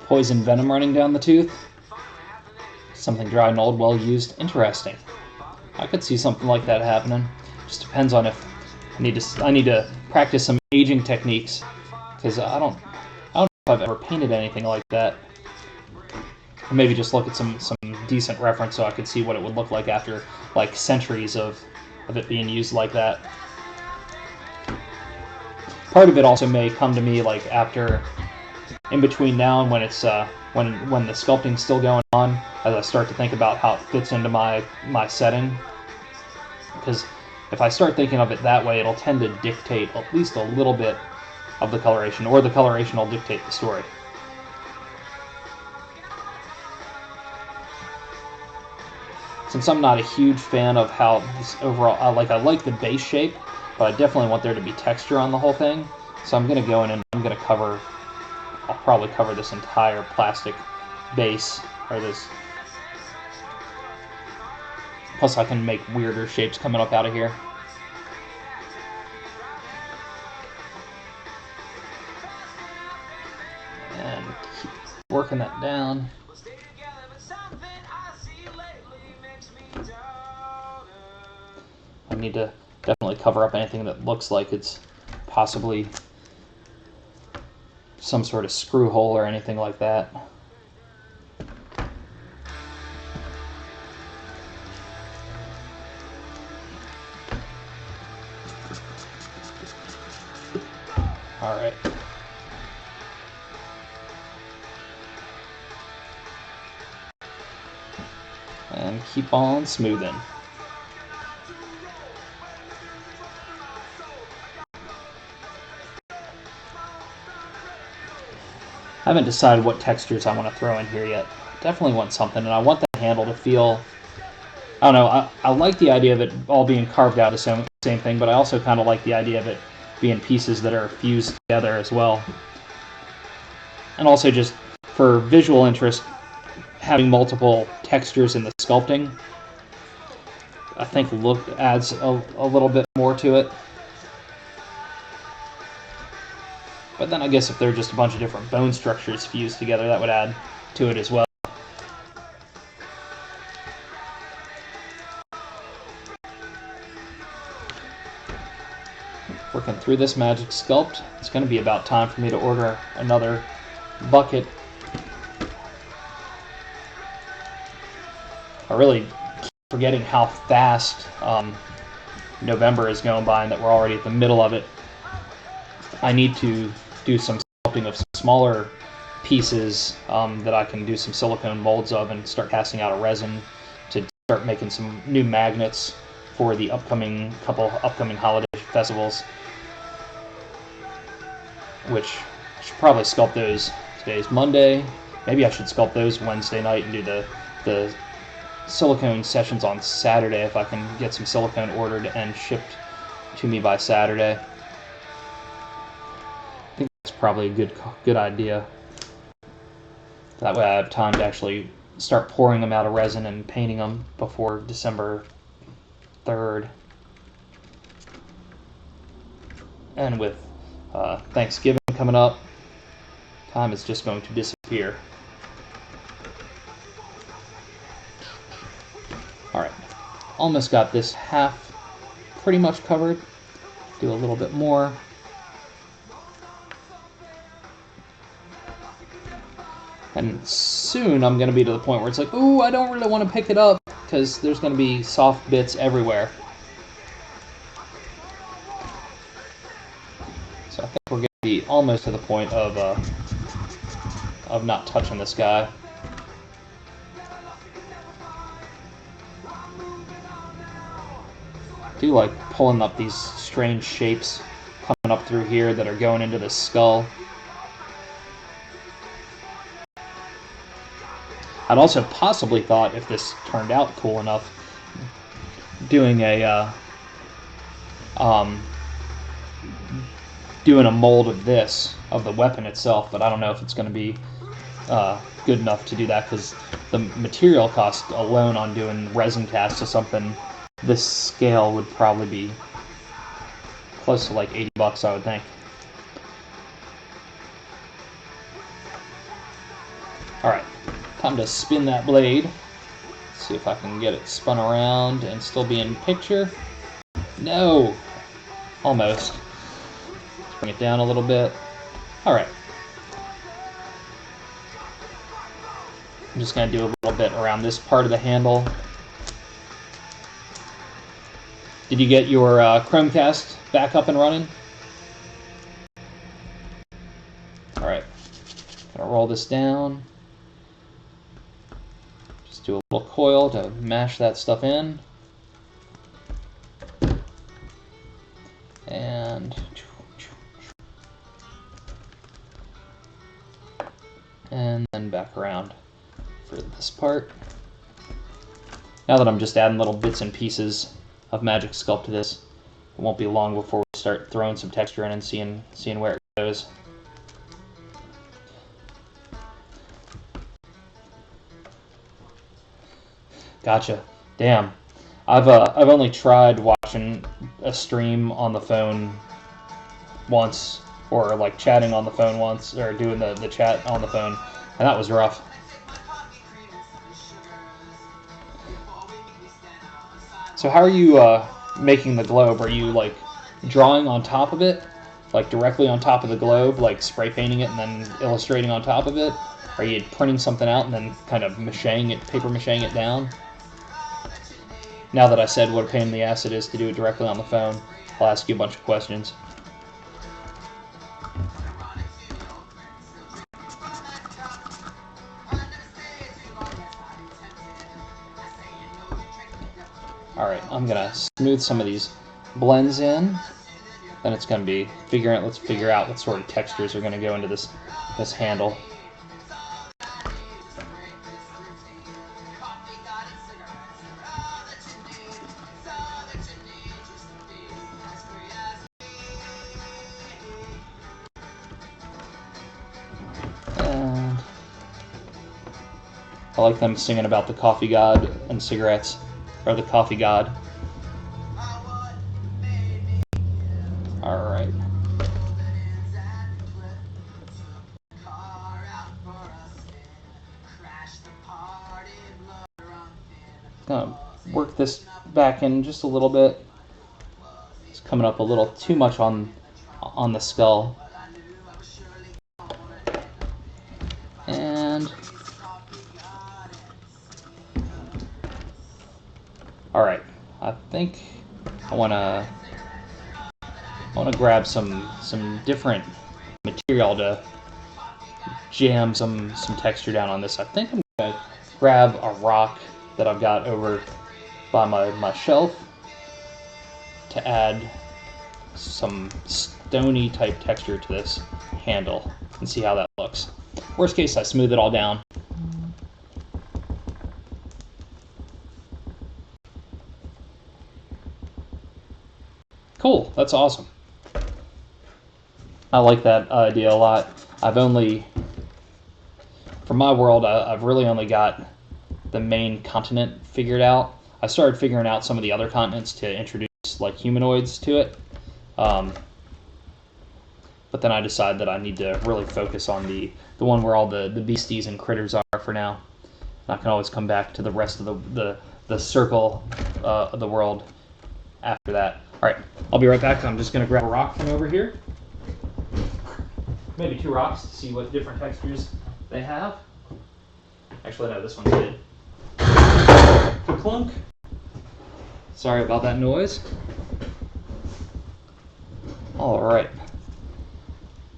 Poison venom running down the tooth. Something dry and old, well used. Interesting. I could see something like that happening. Just depends on if I need to practice some aging techniques, because I don't know if I've ever painted anything like that. Or maybe just look at some decent reference so I could see what it would look like after like centuries of it being used like that. Part of it also may come to me like after, in between now and when it's when the sculpting's still going on, as I start to think about how it fits into my setting. Because if I start thinking of it that way, it'll tend to dictate at least a little bit of the coloration, or the coloration will dictate the story. since I'm not a huge fan of how this overall, I like the base shape, but I definitely want there to be texture on the whole thing. So I'm going to go in and I'm going to cover, I'll probably cover this entire plastic base, or this. Plus I can make weirder shapes coming up out of here. And keep working that down. I need to definitely cover up anything that looks like it's possibly some sort of screw hole or anything like that. All right. And keep on smoothing. I haven't decided what textures I want to throw in here yet. Definitely want something, and I want the handle to feel, I don't know, I like the idea of it all being carved out of the same thing, but I also kind of like the idea of it being pieces that are fused together as well. And also just for visual interest, having multiple textures in the sculpting, I think adds a little bit more to it. But then I guess if they're just a bunch of different bone structures fused together, that would add to it as well. Working through this magic sculpt, it's going to be about time for me to order another bucket. I really keep forgetting how fast November is going by and that we're already at the middle of it. I need to do some sculpting of some smaller pieces that I can do some silicone molds of and start casting out a resin to start making some new magnets for the upcoming holiday festivals, which I should probably sculpt those. Today's Monday. Maybe I should sculpt those Wednesday night and do the silicone sessions on Saturday if I can get some silicone ordered and shipped to me by Saturday. I think that's probably a good idea. That way I have time to actually start pouring them out of resin and painting them before December 3rd. And with Thanksgiving coming up, time is just going to disappear. Alright, almost got this half pretty much covered. Do a little bit more. And soon I'm going to be to the point where it's like, ooh, I don't really want to pick it up because there's going to be soft bits everywhere. So I think we're going to be almost to the point of not touching this guy. I do like pulling up these strange shapes coming up through here that are going into the skull. I'd also possibly thought, if this turned out cool enough, doing a mold of this, of the weapon itself, but I don't know if it's going to be good enough to do that because the material cost alone on doing resin casts of something this scale would probably be close to like $80, I would think. Alright, time to spin that blade. Let's see if I can get it spun around and still be in picture. No! Almost. Let's bring it down a little bit. Alright. I'm just going to do a little bit around this part of the handle. Did you get your Chromecast back up and running? Alright. Gonna roll this down. Just do a little coil to mash that stuff in. And then back around for this part. Now that I'm just adding little bits and pieces of Magic Sculpt to this, it won't be long before we start throwing some texture in and seeing where it goes. Gotcha. Damn. I've only tried watching a stream on the phone once, or like chatting on the phone once, or doing the chat on the phone, and that was rough. So how are you making the globe? Are you like drawing on top of it, like directly on top of the globe, like spray painting it and then illustrating on top of it? Are you printing something out and then kind of paper macheing it down? Now that I said what a pain in the ass it is to do it directly on the phone, I'll ask you a bunch of questions. Alright, I'm gonna smooth some of these blends in. Then it's gonna be let's figure out what sort of textures are gonna go into this handle. And I like them singing about the coffee god and cigarettes, or the coffee god. Alright. Gonna work this back in just a little bit. It's coming up a little too much on the skull. And alright, I think I wanna grab some different material to jam some texture down on this. I think I'm gonna grab a rock that I've got over by my shelf to add some stony type texture to this handle and see how that looks. Worst case, I smooth it all down. Cool, that's awesome. I like that idea a lot. For my world, I've really only got the main continent figured out. I started figuring out some of the other continents to introduce like humanoids to it. But then I decided that I need to really focus on the one where all the beasties and critters are for now. And I can always come back to the rest of the circle of the world after that. Alright, I'll be right back. I'm just going to grab a rock from over here. Maybe two rocks to see what different textures they have. Actually, no, this one's good. Clunk. Sorry about that noise. Alright.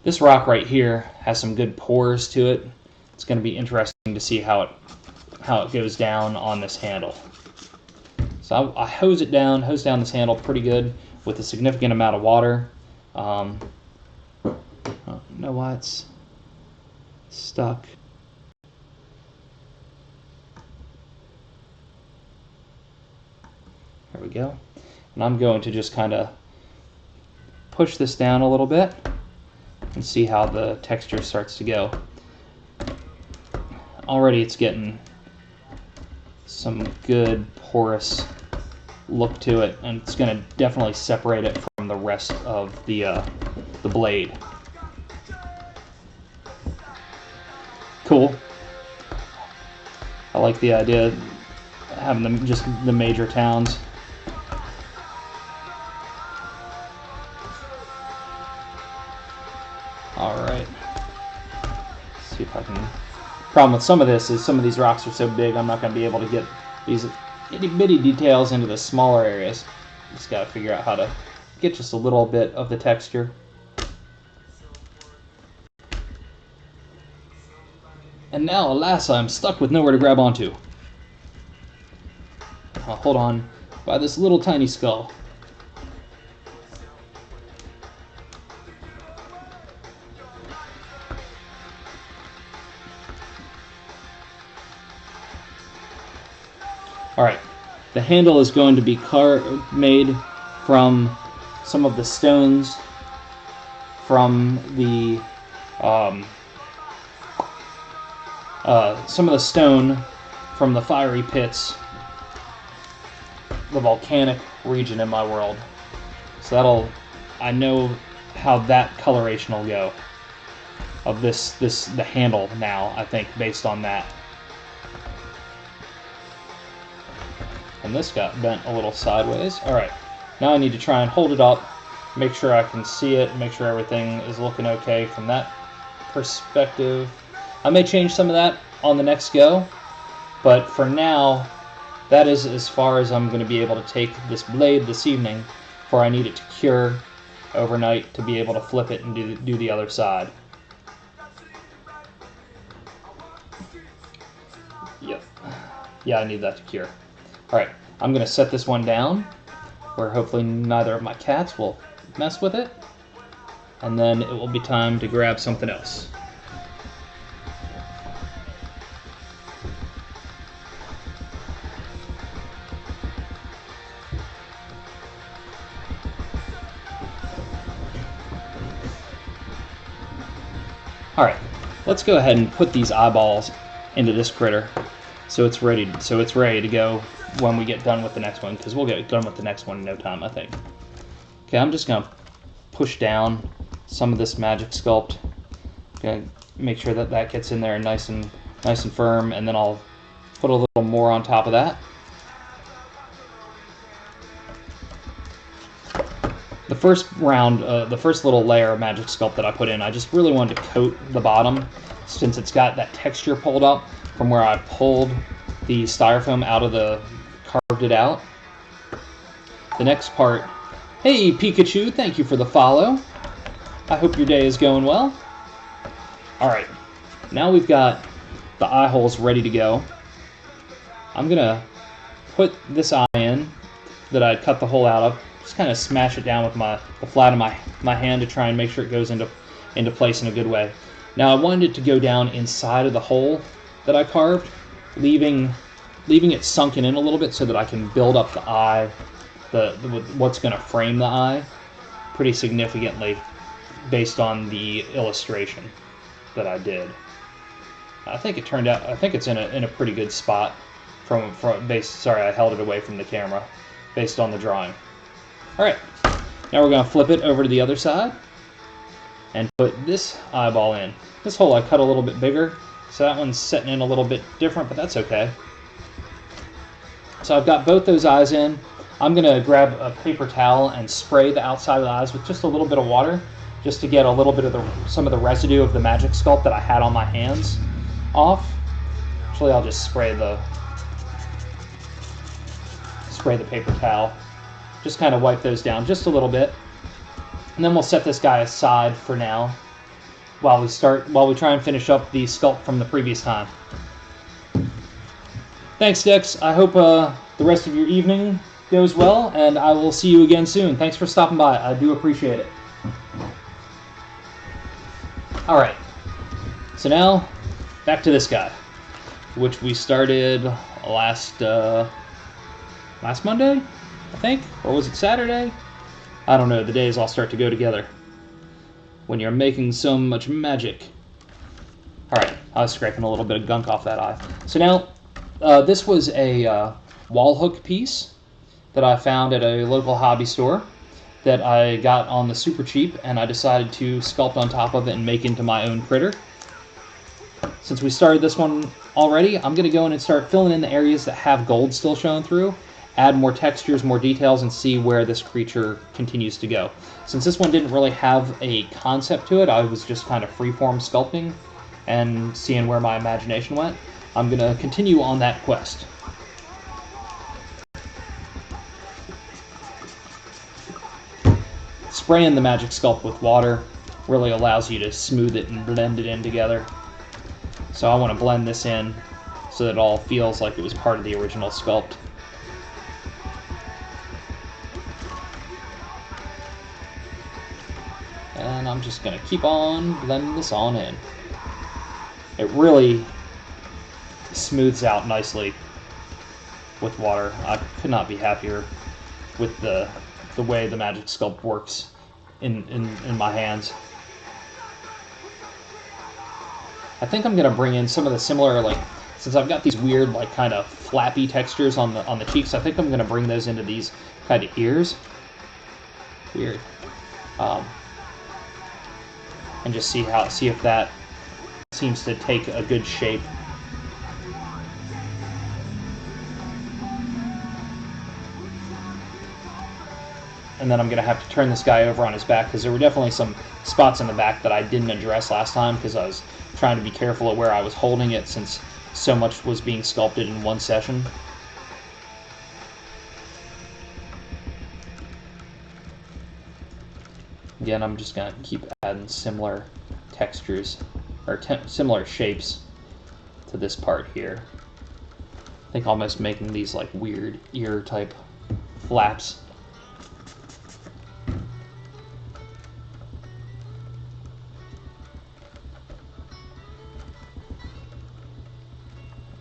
This rock right here has some good pores to it. It's going to be interesting to see how it goes down on this handle. So I hose down this handle pretty good with a significant amount of water. I don't know why it's stuck. There we go. And I'm going to just kind of push this down a little bit and see how the texture starts to go. Already it's getting some good porous look to it, and it's going to definitely separate it from the rest of the blade. Cool. I like the idea of having them just the major towns. Alright. See if I can... Problem with some of this is some of these rocks are so big I'm not going to be able to get these itty bitty details into the smaller areas. Just got to figure out how to get just a little bit of the texture. And now, alas, I'm stuck with nowhere to grab onto. I'll hold on by this little tiny skull. Alright, The handle is going to be made from some of the stones from the stone from the fiery pits, the volcanic region in my world. So I know how that coloration will go of the handle now, I think, based on that. And this got bent a little sideways. Alright, now I need to try and hold it up, make sure I can see it, make sure everything is looking okay from that perspective. I may change some of that on the next go, but for now, that is as far as I'm going to be able to take this blade this evening, for I need it to cure overnight to be able to flip it and do the other side. Yep. Yeah, I need that to cure. Alright, I'm going to set this one down, where hopefully neither of my cats will mess with it, and then it will be time to grab something else. Alright, let's go ahead and put these eyeballs into this critter so it's ready to go when we get done with the next one, because we'll get done with the next one in no time, I think. Okay, I'm just going to push down some of this magic sculpt. Okay, make sure that that gets in there nice and firm, and then I'll put a little more on top of that. The first round, the first little layer of magic sculpt that I put in, I just really wanted to coat the bottom, since it's got that texture pulled up from where I pulled the styrofoam out of carved it out. The next part, hey Pikachu, thank you for the follow. I hope your day is going well. Alright, now we've got the eye holes ready to go. I'm gonna put this eye in that I cut the hole out of. Just kind of smash it down with the flat of my hand to try and make sure it goes into place in a good way. Now I wanted it to go down inside of the hole that I carved, leaving it sunken in a little bit so that I can build up the eye, what's going to frame the eye, pretty significantly based on the illustration that I did. I think it turned out. I think it's in a pretty good spot Sorry, I held it away from the camera, based on the drawing. Alright, now we're going to flip it over to the other side and put this eyeball in. This hole I cut a little bit bigger, so that one's setting in a little bit different, but that's okay. So I've got both those eyes in. I'm going to grab a paper towel and spray the outside of the eyes with just a little bit of water, just to get a little bit of some of the residue of the magic sculpt that I had on my hands off. Actually, I'll just spray the paper towel. Just kind of wipe those down just a little bit, and then we'll set this guy aside for now while we try and finish up the sculpt from the previous time. Thanks, Dex. I hope the rest of your evening goes well, and I will see you again soon. Thanks for stopping by. I do appreciate it. All right. So now back to this guy, which we started last Monday, I think, or was it Saturday? I don't know, the days all start to go together when you're making so much magic. Alright, I was scraping a little bit of gunk off that eye. So now, this was a wall hook piece that I found at a local hobby store that I got on the super cheap, and I decided to sculpt on top of it and make into my own critter. Since we started this one already, I'm going to go in and start filling in the areas that have gold still showing through, add more textures, more details, and see where this creature continues to go. Since this one didn't really have a concept to it, I was just kind of freeform sculpting and seeing where my imagination went. I'm going to continue on that quest. Spraying the magic sculpt with water really allows you to smooth it and blend it in together. So I want to blend this in so that it all feels like it was part of the original sculpt. And I'm just going to keep on blending this on in. It really smooths out nicely with water. I could not be happier with the way the Magic Sculpt works in my hands. I think I'm gonna bring in some of the similar, like, since I've got these weird, like, kind of flappy textures on the cheeks, I think I'm gonna bring those into these kind of ears. Weird. And just see if that seems to take a good shape. And then I'm going to have to turn this guy over on his back, because there were definitely some spots in the back that I didn't address last time, because I was trying to be careful of where I was holding it, since so much was being sculpted in one session. Again, I'm just going to keep adding similar textures, or similar shapes to this part here. I think almost making these like weird ear type flaps.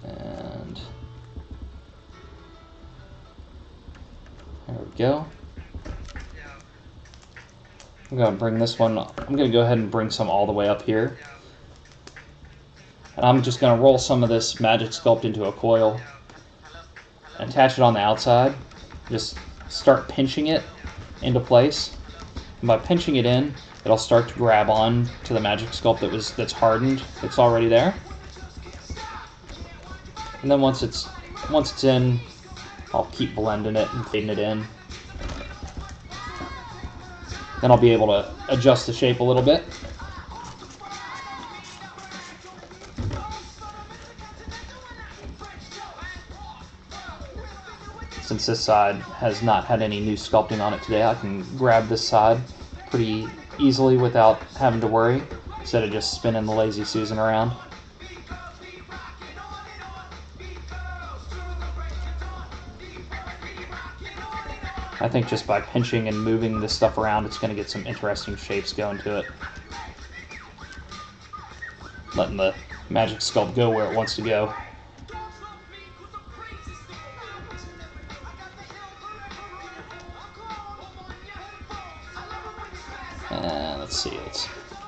And there we go. I'm going to bring this one, I'm going to go ahead and bring some all the way up here. And I'm just going to roll some of this Magic Sculpt into a coil and attach it on the outside. Just start pinching it into place. And by pinching it in, it'll start to grab on to the Magic Sculpt that's hardened, that's already there. And then once it's in, I'll keep blending it and fading it in. Then I'll be able to adjust the shape a little bit. Since this side has not had any new sculpting on it today, I can grab this side pretty easily without having to worry, instead of just spinning the Lazy Susan around. I think just by pinching and moving this stuff around, it's going to get some interesting shapes going to it. Letting the Magic Sculpt go where it wants to go. And let's see, let's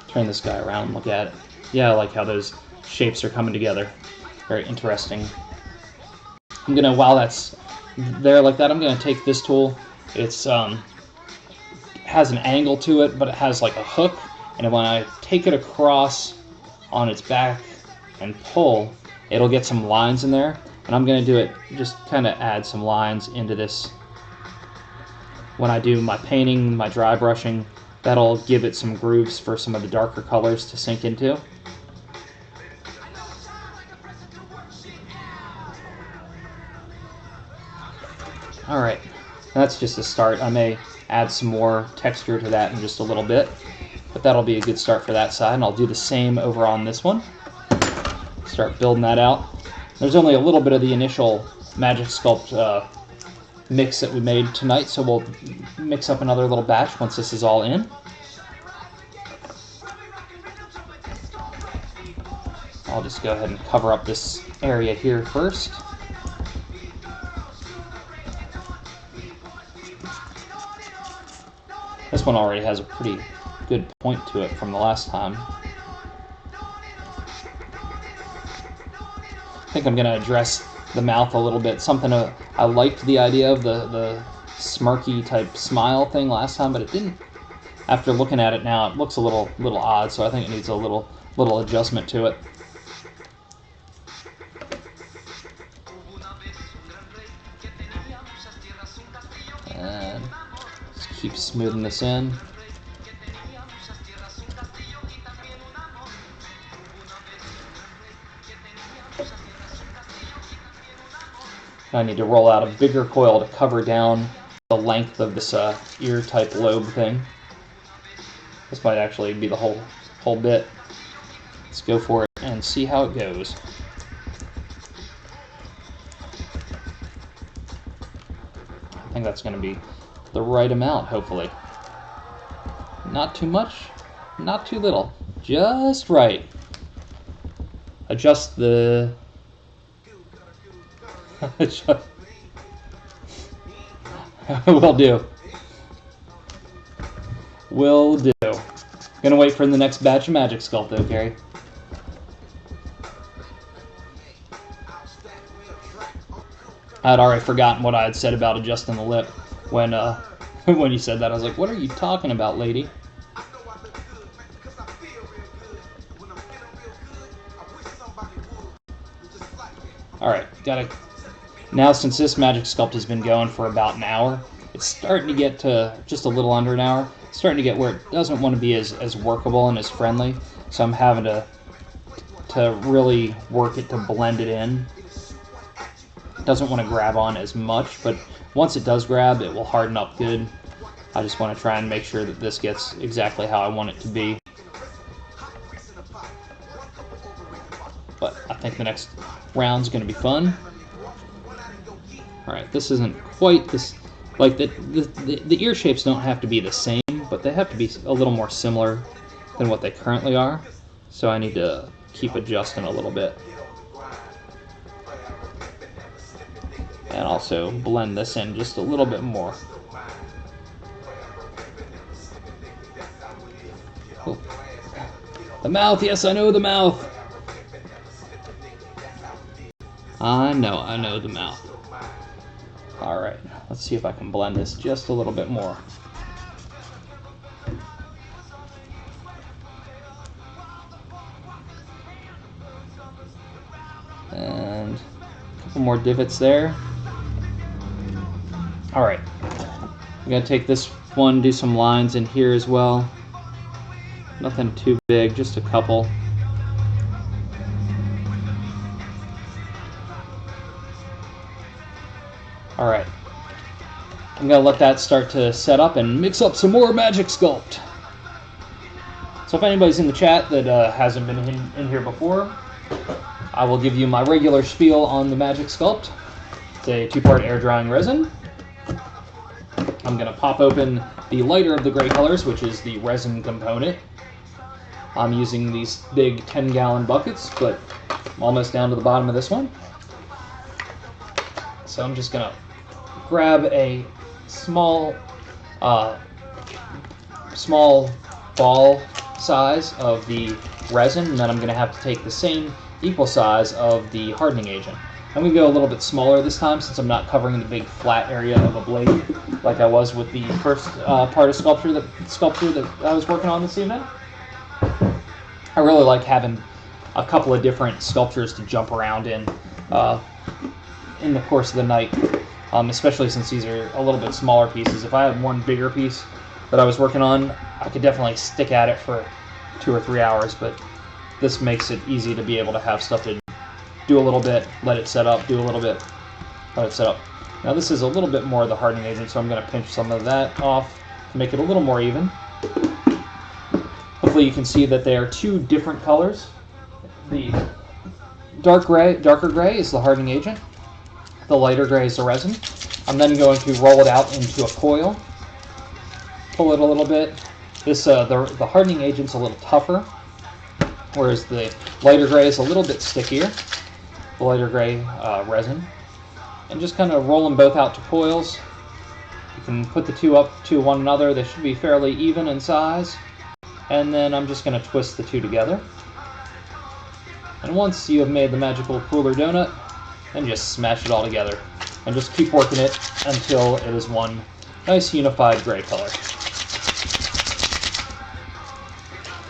turn this guy around and look at it. Yeah, I like how those shapes are coming together. Very interesting. I'm going to, while that's there like that, I'm going to take this tool. It's has an angle to it, but it has like a hook, and when I take it across on its back and pull, it'll get some lines in there, and I'm going to do it, just kind of add some lines into this. When I do my painting, my dry brushing, that'll give it some grooves for some of the darker colors to sink into. Alright. That's just a start. I may add some more texture to that in just a little bit, but that'll be a good start for that side, and I'll do the same over on this one. Start building that out. There's only a little bit of the initial Magic Sculpt mix that we made tonight, so we'll mix up another little batch once this is all in. I'll just go ahead and cover up this area here first. This one already has a pretty good point to it from the last time. I think I'm going to address the mouth a little bit. Something I liked the idea of the smirky type smile thing last time, but it didn't. After looking at it now, it looks a little odd, so I think it needs a little adjustment to it. And just keep smoothing this in. I need to roll out a bigger coil to cover down the length of this ear type lobe thing. This might actually be the whole bit. Let's go for it and see how it goes. I think that's going to be the right amount, hopefully. Not too much, not too little, just right. Adjust the Will do. Will do. Gonna wait for the next batch of magic sculpt though, Gary. I had already forgotten what I had said about adjusting the lip when when you said that. I was like, what are you talking about, lady? Alright, gotta... Now, since this magic sculpt has been going for about an hour, it's starting to get to just a little under an hour. It's starting to get where it doesn't want to be as workable and as friendly. So I'm having to really work it to blend it in. It doesn't want to grab on as much, but once it does grab, it will harden up good. I just want to try and make sure that this gets exactly how I want it to be. But I think the next round's going to be fun. Alright, this isn't quite this... Like, the ear shapes don't have to be the same, but they have to be a little more similar than what they currently are. So I need to keep adjusting a little bit. And also blend this in just a little bit more. Oh. The mouth, yes, I know the mouth. I know the mouth. Alright, let's see if I can blend this just a little bit more. And a couple more divots there. Alright, I'm going to take this one, do some lines in here as well. Nothing too big, just a couple. Alright, I'm going to let that start to set up and mix up some more magic sculpt. So if anybody's in the chat that hasn't been in here before, I will give you my regular spiel on the magic sculpt. It's a 2-part air drying resin. I'm going to pop open the lighter of the gray colors, which is the resin component. I'm using these big 10-gallon buckets, but I'm almost down to the bottom of this one. So I'm just going to grab a small ball size of the resin, and then I'm going to have to take the same equal size of the hardening agent. I'm going to go a little bit smaller this time since I'm not covering the big flat area of a blade like I was with the first part of sculpture that I was working on this evening. I really like having a couple of different sculptures to jump around in the course of the night, especially since these are a little bit smaller pieces. If I had one bigger piece that I was working on, I could definitely stick at it for 2 or 3 hours, but this makes it easy to be able to have stuff to do a little bit, let it set up, do a little bit, let it set up. Now this is a little bit more of the hardening agent, so I'm going to pinch some of that off to make it a little more even. Hopefully you can see that they are 2 different colors. The darker gray is the hardening agent. The lighter gray is the resin. I'm then going to roll it out into a coil, pull it a little bit. This the hardening agent's a little tougher, whereas the lighter gray is a little bit stickier. The lighter gray resin, and just kind of roll them both out to coils. You can put the 2 up to one another. They should be fairly even in size. And then I'm just going to twist the 2 together. And once you have made the magical cooler donut, then just smash it all together. And just keep working it until it is one nice unified gray color.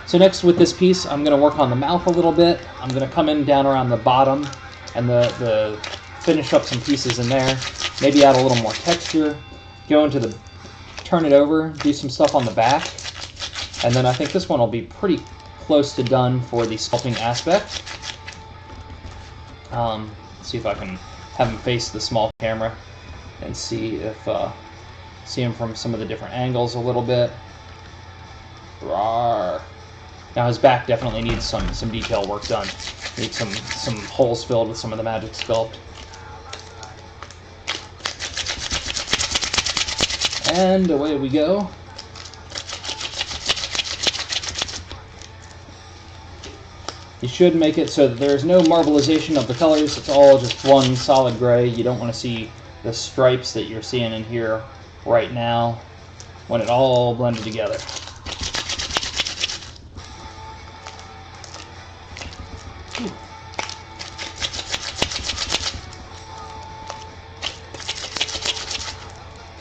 So next with this piece, I'm going to work on the mouth a little bit. I'm going to come in down around the bottom and the finish up some pieces in there. Maybe add a little more texture. Go into the, turn it over, do some stuff on the back. And then I think this one will be pretty close to done for the sculpting aspect. Let's see if I can have him face the small camera and see him from some of the different angles a little bit. Rawr. Now his back definitely needs some detail work done. Needs some holes filled with some of the magic sculpt. And away we go. You should make it so that there's no marbleization of the colors. It's all just one solid gray. You don't want to see the stripes that you're seeing in here right now when it all blended together. You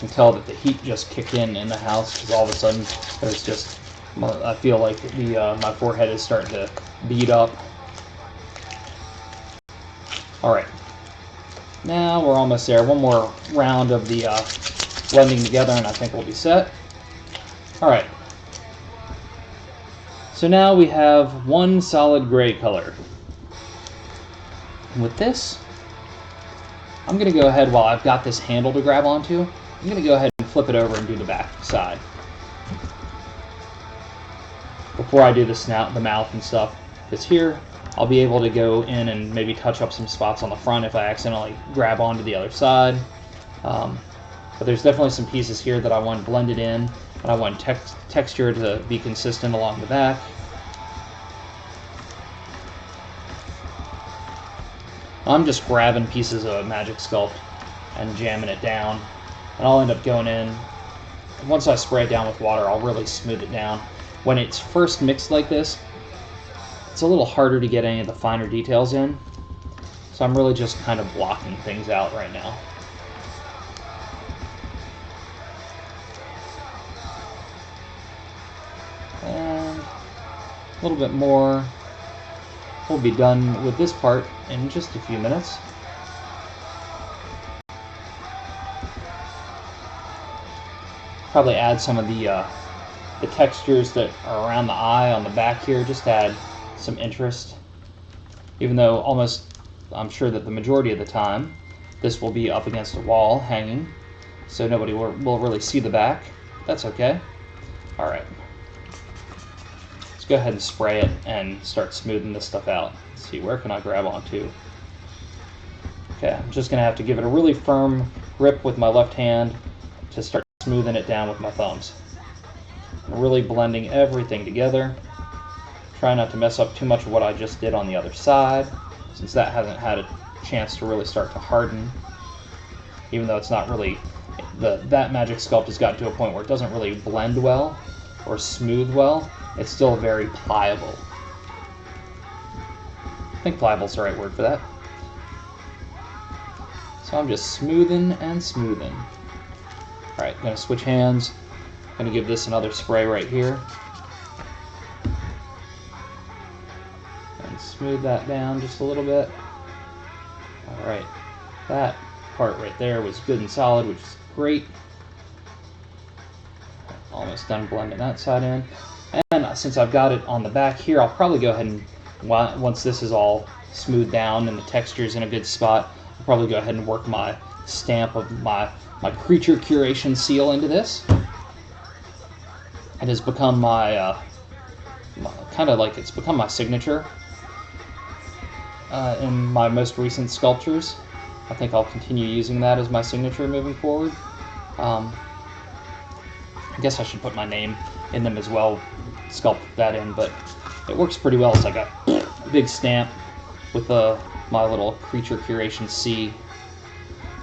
can tell that the heat just kicked in the house because all of a sudden there's just, I feel like my forehead is starting to bead up. Alright, now we're almost there. One more round of the blending together and I think we'll be set. Alright, so now we have one solid gray color. And with this, I'm going to go ahead, while I've got this handle to grab onto, I'm going to go ahead and flip it over and do the back side. Before I do the snout, the mouth and stuff, because here I'll be able to go in and maybe touch up some spots on the front if I accidentally grab onto the other side. But there's definitely some pieces here that I want blended in, and I want texture to be consistent along the back. I'm just grabbing pieces of Magic Sculpt and jamming it down, and I'll end up going in. Once I spray it down with water, I'll really smooth it down. When it's first mixed like this, it's a little harder to get any of the finer details in, so I'm really just kind of blocking things out right now. And a little bit more. We'll be done with this part in just a few minutes. Probably add some of the textures that are around the eye on the back here, just to add some interest. Even though I'm sure that the majority of the time this will be up against a wall hanging, so nobody will really see the back. That's okay. Alright. Let's go ahead and spray it and start smoothing this stuff out. Let's see, where can I grab onto? Okay, I'm just going to have to give it a really firm grip with my left hand to start smoothing it down with my thumbs. I'm really blending everything together. Try not to mess up too much of what I just did on the other side, since that hasn't had a chance to really start to harden. Even though it's not really, that Magic Sculpt has gotten to a point where it doesn't really blend well or smooth well. It's still very pliable. I think pliable is the right word for that. So I'm just smoothing and smoothing. Alright, I'm going to switch hands. I'm going to give this another spray right here. And smooth that down just a little bit. Alright, that part right there was good and solid, which is great. Almost done blending that side in. And since I've got it on the back here, I'll probably go ahead and, once this is all smoothed down and the texture's in a good spot, I'll probably go ahead and work my stamp of my creature curation seal into this. It has become my, kind of like it's become my signature in my most recent sculptures. I think I'll continue using that as my signature moving forward. I guess I should put my name in them as well, sculpt that in, but it works pretty well. It's like a big stamp with my little creature curation C,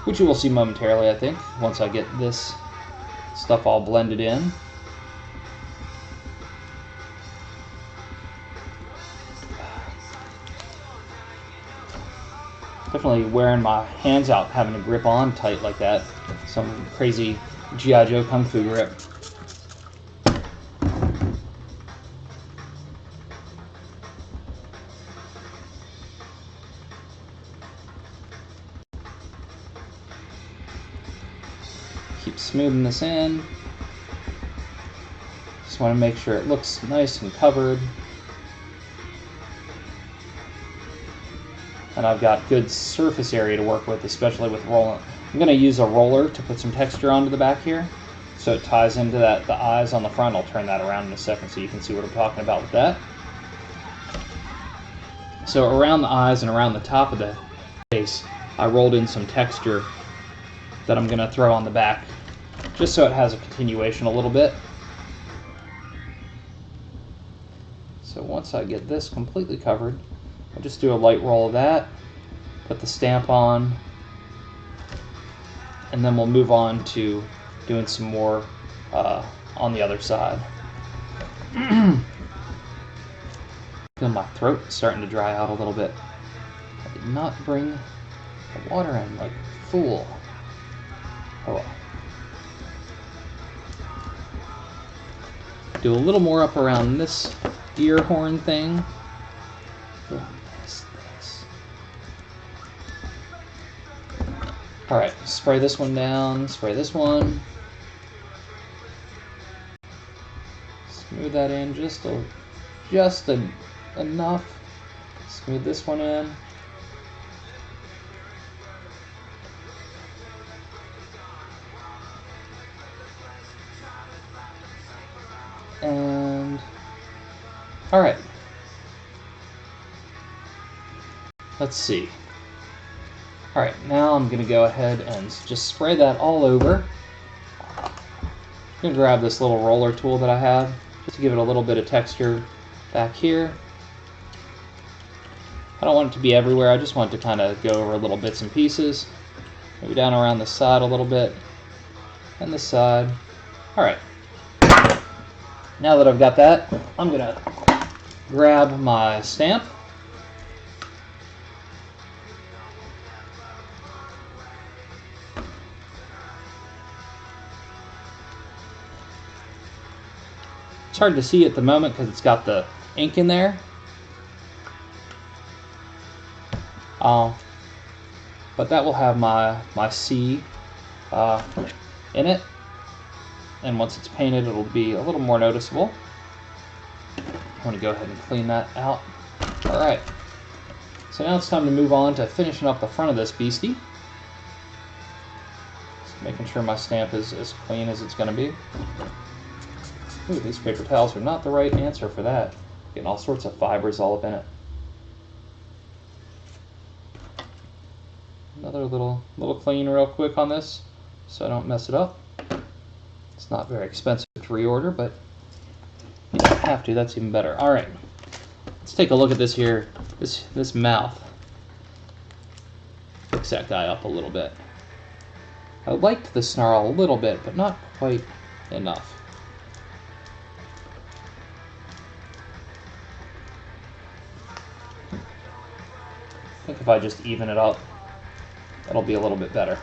which you will see momentarily, I think, once I get this stuff all blended in. Definitely wearing my hands out, having a grip on tight like that. Some crazy G.I. Joe Kung Fu grip. Keep smoothing this in. Just want to make sure it looks nice and covered. And I've got good surface area to work with, especially with rolling. I'm going to use a roller to put some texture onto the back here, so it ties into the eyes on the front. I'll turn that around in a second so you can see what I'm talking about with that. So around the eyes and around the top of the face, I rolled in some texture that I'm going to throw on the back, just so it has a continuation a little bit. So once I get this completely covered, I'll just do a light roll of that, put the stamp on, and then we'll move on to doing some more on the other side. Feel my throat starting to dry out a little bit. I did not bring the water in like a fool. Oh well. Do a little more up around this ear horn thing. Alright, spray this one down, spray this one. Smooth that in just enough. Smooth this one in. And alright. Let's see. Alright, now I'm going to go ahead and just spray that all over. I'm going to grab this little roller tool that I have, just to give it a little bit of texture back here. I don't want it to be everywhere, I just want it to kind of go over little bits and pieces. Maybe down around the side a little bit, and this side. Alright. Now that I've got that, I'm going to grab my stamp. It's hard to see at the moment because it's got the ink in there. But that will have my C in it. And once it's painted, it'll be a little more noticeable. I'm going to go ahead and clean that out. Alright. So now it's time to move on to finishing up the front of this beastie. Just making sure my stamp is as clean as it's going to be. Ooh, these paper towels are not the right answer for that. Getting all sorts of fibers all up in it. Another little clean real quick on this so I don't mess it up. It's not very expensive to reorder, but you don't have to. That's even better. All right, let's take a look at this here. This mouth. Fix that guy up a little bit. I liked the snarl a little bit, but not quite enough. I think if I just even it up, that'll be a little bit better.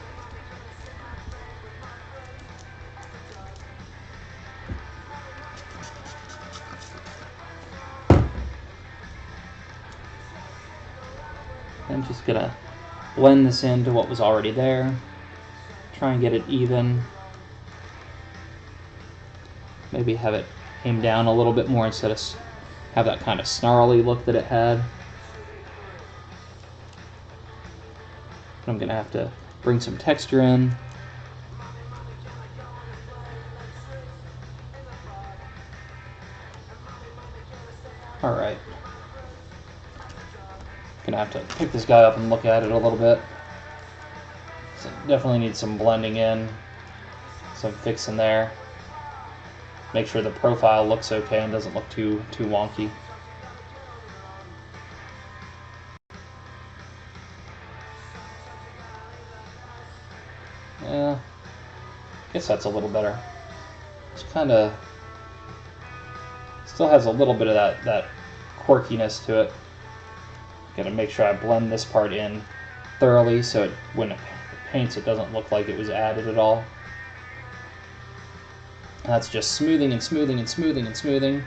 I'm just gonna blend this into what was already there. Try and get it even. Maybe have it aim down a little bit more instead of have that kind of snarly look that it had. I'm going to have to bring some texture in. Alright. Gonna have to pick this guy up and look at it a little bit. So definitely need some blending in, some fixing there. Make sure the profile looks okay and doesn't look too wonky. Yeah, I guess that's a little better. It's kind of still has a little bit of that quirkiness to it. Gotta make sure I blend this part in thoroughly so when it paints it doesn't look like it was added at all. And that's just smoothing and smoothing and smoothing and smoothing.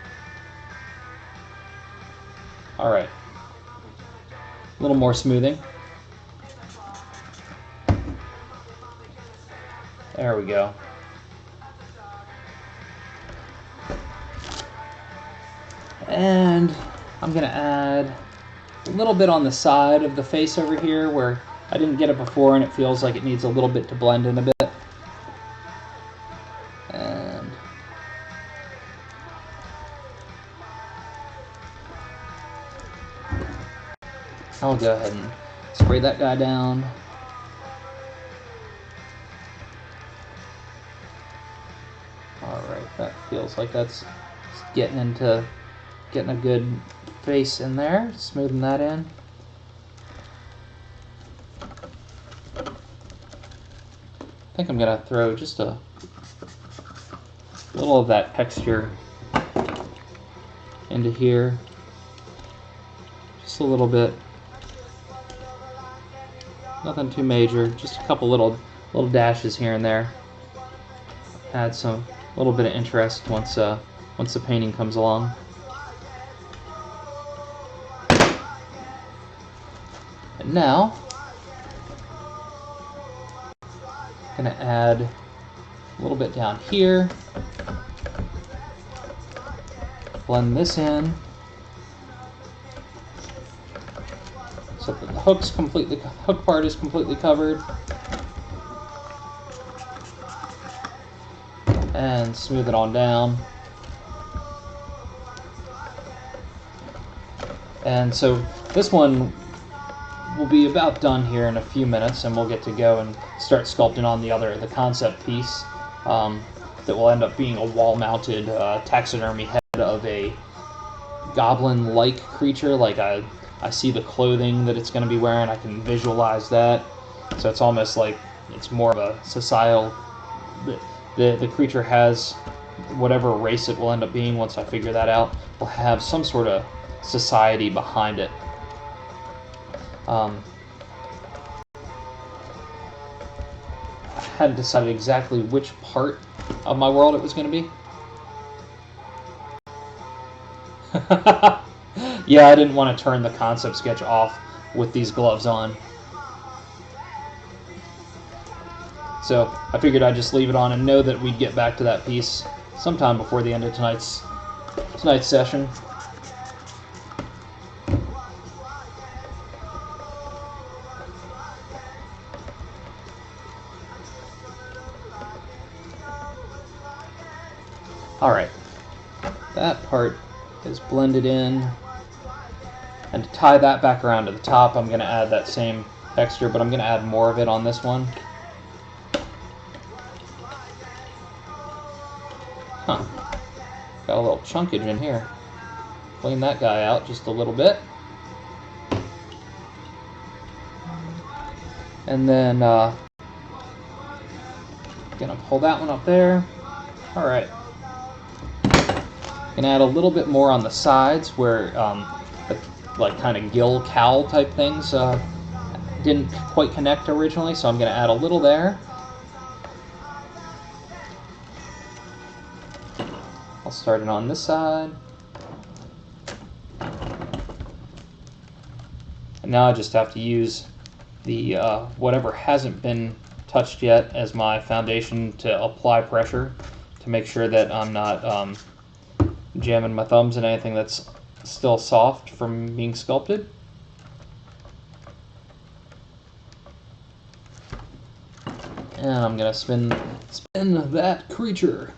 Alright. A little more smoothing. There we go. And I'm going to add a little bit on the side of the face over here where I didn't get it before and it feels like it needs a little bit to blend in a bit. And I'll go ahead and spray that guy down. Alright, that feels like that's getting a good face in there, smoothing that in. I think I'm gonna throw just a little of that texture into here. Just a little bit. Nothing too major, just a couple little dashes here and there. Add some little bit of interest once the painting comes along. And now, I'm going to add a little bit down here. Blend this in so that the hook part is completely covered. And smooth it on down. And so this one will be about done here in a few minutes, and we'll get to go and start sculpting on the concept piece that will end up being a wall-mounted taxidermy head of a goblin-like creature. Like I see the clothing that it's going to be wearing. I can visualize that. So it's almost like it's more of a societal. The creature has whatever race it will end up being. Once I figure that out, will have some sort of society behind it. I hadn't decided exactly which part of my world it was going to be. Yeah, I didn't want to turn the concept sketch off with these gloves on. So I figured I'd just leave it on and know that we'd get back to that piece sometime before the end of tonight's session. Alright, that part is blended in, and to tie that back around to the top, I'm going to add that same texture, but I'm going to add more of it on this one. Huh, got a little chunkage in here. Clean that guy out just a little bit. And then, gonna pull that one up there. Alright. Gonna add a little bit more on the sides where, like kind of gill cowl type things didn't quite connect originally, so I'm gonna add a little there. I'll start it on this side. And now I just have to use the whatever hasn't been touched yet as my foundation to apply pressure to make sure that I'm not jamming my thumbs in anything that's still soft from being sculpted. And I'm gonna spin that creature.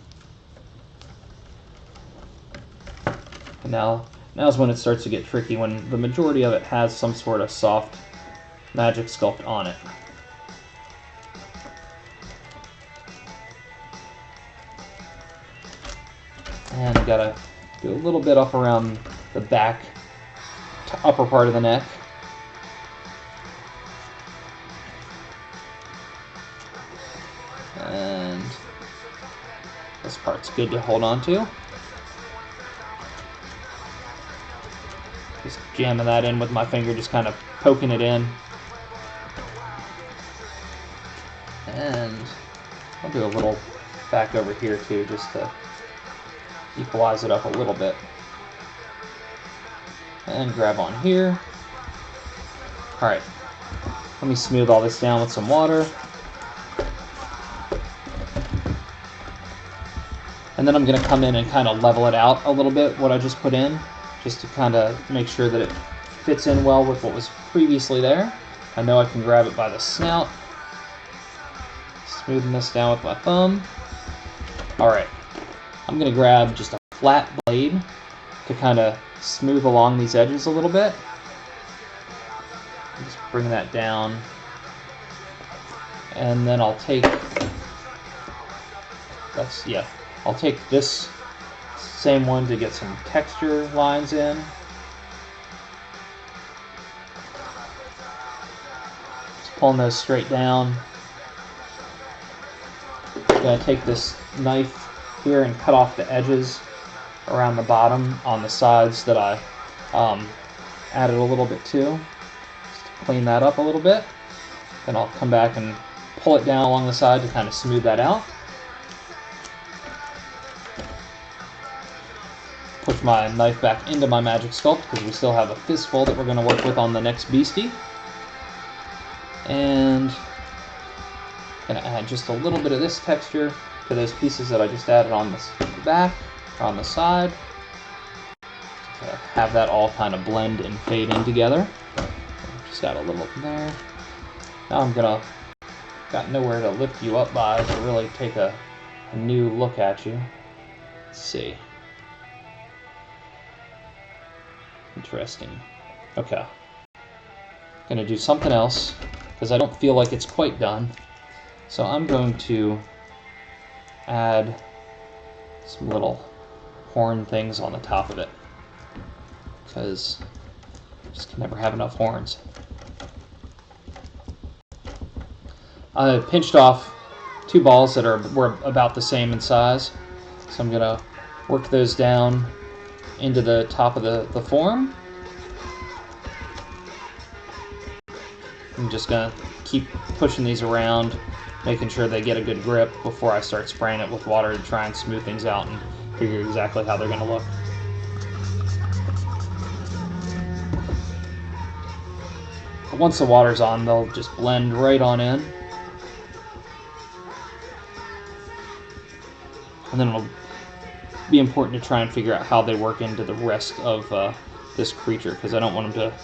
And now's when it starts to get tricky, when the majority of it has some sort of soft magic sculpt on it. And I gotta do a little bit up around the back to upper part of the neck. And this part's good to hold on to. Just jamming that in with my finger, just kind of poking it in. And I'll do a little back over here too, just to equalize it up a little bit. And grab on here. Alright, let me smooth all this down with some water. And then I'm going to come in and kind of level it out a little bit, what I just put in, just to kind of make sure that it fits in well with what was previously there. I know I can grab it by the snout. Smoothing this down with my thumb. Alright, I'm going to grab just a flat blade to kind of smooth along these edges a little bit. Just bring that down. And then I'll take, I'll take this same one to get some texture lines in. Just pulling those straight down. I'm going to take this knife here and cut off the edges around the bottom on the sides that I added a little bit to. Just to clean that up a little bit. Then I'll come back and pull it down along the side to kind of smooth that out. Push my knife back into my Magic Sculpt because we still have a fistful that we're going to work with on the next beastie. And I'm going to add just a little bit of this texture to those pieces that I just added on the back, or on the side. To have that all kind of blend and fade in together. Just add a little there. Now I'm going to, got nowhere to lift you up by to really take a new look at you. Let's see. Interesting. Okay. Gonna do something else because I don't feel like it's quite done. So I'm going to add some little horn things on the top of it because I just can never have enough horns. I pinched off 2 balls that were about the same in size, so I'm gonna work those down into the top of the form. I'm just going to keep pushing these around, making sure they get a good grip before I start spraying it with water to try and smooth things out and figure exactly how they're going to look. But once the water's on, they'll just blend right on in. And then it'll be important to try and figure out how they work into the rest of this creature, because I don't want them to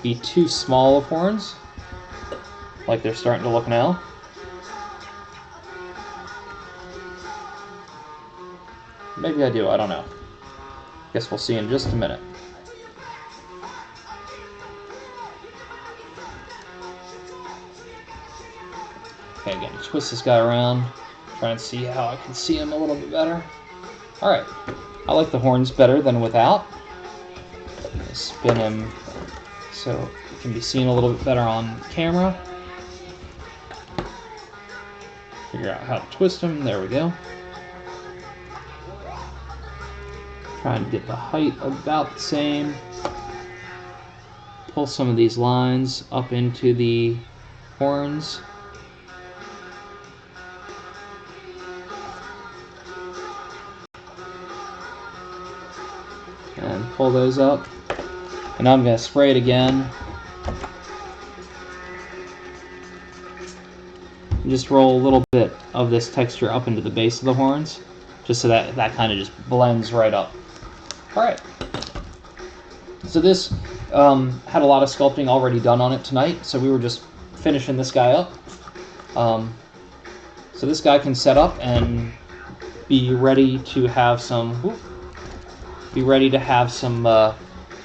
be too small of horns like they're starting to look now. Maybe I do, I don't know. Guess we'll see in just a minute. Okay, again, twist this guy around, try and see how I can see him a little bit better. Alright, I like the horns better than without. Spin him so it can be seen a little bit better on camera. Figure out how to twist him, there we go. Try and get the height about the same. Pull some of these lines up into the horns. And pull those up. And now I'm going to spray it again. And just roll a little bit of this texture up into the base of the horns, just so that kind of just blends right up. Alright. So this had a lot of sculpting already done on it tonight, so we were just finishing this guy up. So this guy can set up and be ready to have some...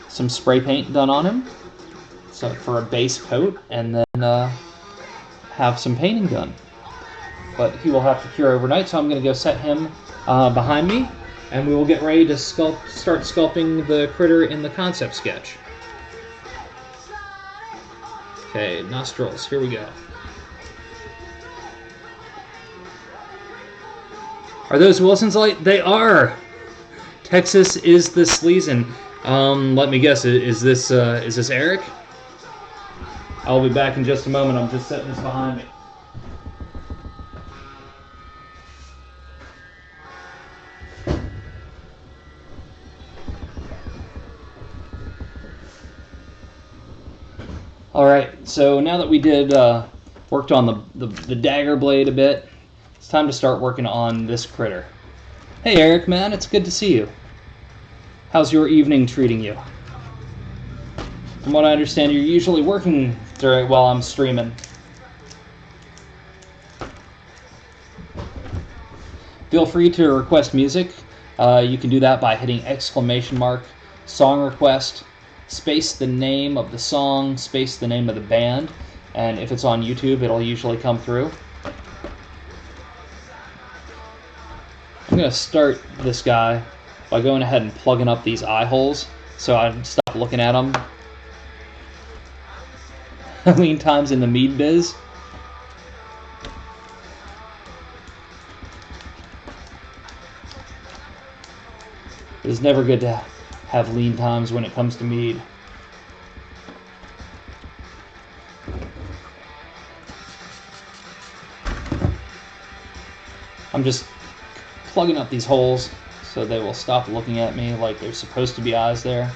some spray paint done on him, so for a base coat, and then have some painting done. But he will have to cure overnight, so I'm going to go set him behind me, and we will get ready to start sculpting the critter in the concept sketch. Okay, nostrils, here we go. Are those Wilson's light? They are! Texas is the sleazen. Let me guess, is this Eric? I'll be back in just a moment. I'm just setting this behind me. Alright, so now that we worked on the dagger blade a bit, it's time to start working on this critter. Hey Eric, man, it's good to see you. How's your evening treating you? From what I understand, you're usually working while I'm streaming. Feel free to request music. You can do that by hitting !, song request, space the name of the song, space the name of the band, and if it's on YouTube, it'll usually come through. I'm going to start this guy by going ahead and plugging up these eye holes so I stop looking at them. Lean times in the mead biz. It is never good to have lean times when it comes to mead. I'm just plugging up these holes so they will stop looking at me like there's supposed to be eyes there.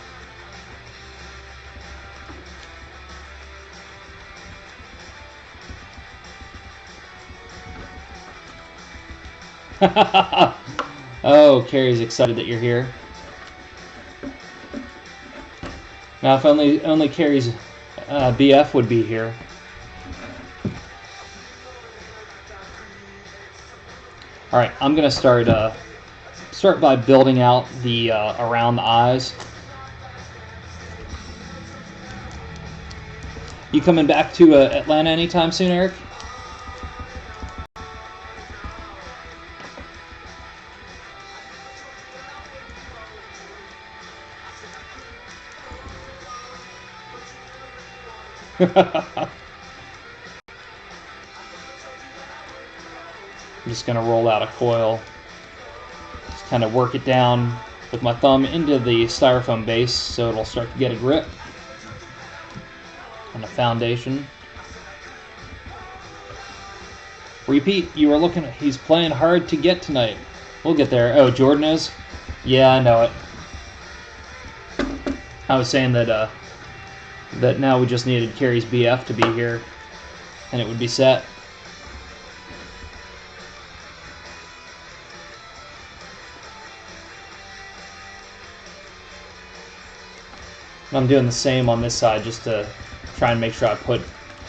Oh, Carrie's excited that you're here. Now, if only Carrie's BF would be here. All right, I'm gonna start by building out the around the eyes. You coming back to Atlanta anytime soon, Eric? I'm just going to roll out a coil, just kind of work it down with my thumb into the styrofoam base so it'll start to get a grip and a foundation. Repeat, you are looking at, he's playing hard to get tonight. We'll get there. Oh, Jordan is? Yeah, I know it. I was saying that that now we just needed Carrie's BF to be here and it would be set. And I'm doing the same on this side just to try and make sure I put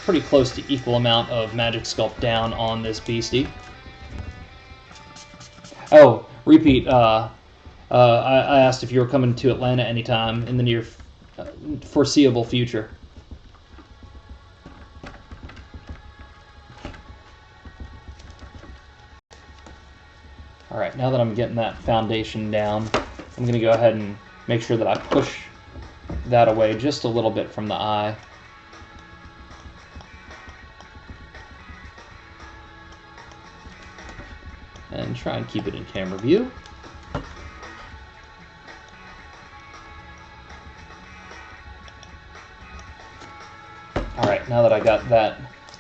pretty close to equal amount of Magic Sculpt down on this beastie. Oh, repeat, I asked if you were coming to Atlanta anytime in the near foreseeable future. All right, now that I'm getting that foundation down, I'm going to go ahead and make sure that I push that away just a little bit from the eye. And try and keep it in camera view. All right, now that I got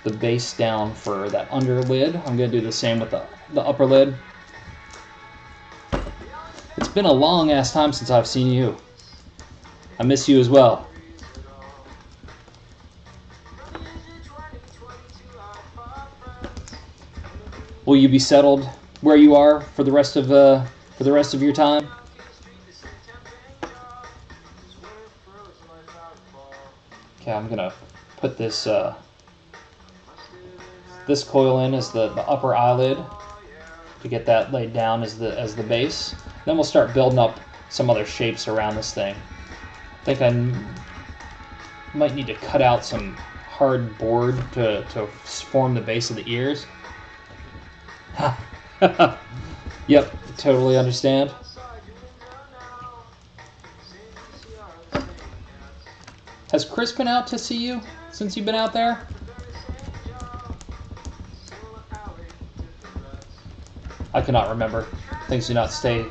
the base down for that under lid, I'm going to do the same with the upper lid. It's been a long ass time since I've seen you. I miss you as well. Will you be settled where you are for the rest of your time? Okay, I'm gonna put this this coil in as the upper eyelid to get that laid down as the base. Then we'll start building up some other shapes around this thing. I think I might need to cut out some hard board to form the base of the ears. Yep, totally understand. Has Chris been out to see you since you've been out there? I cannot remember. Things do not stay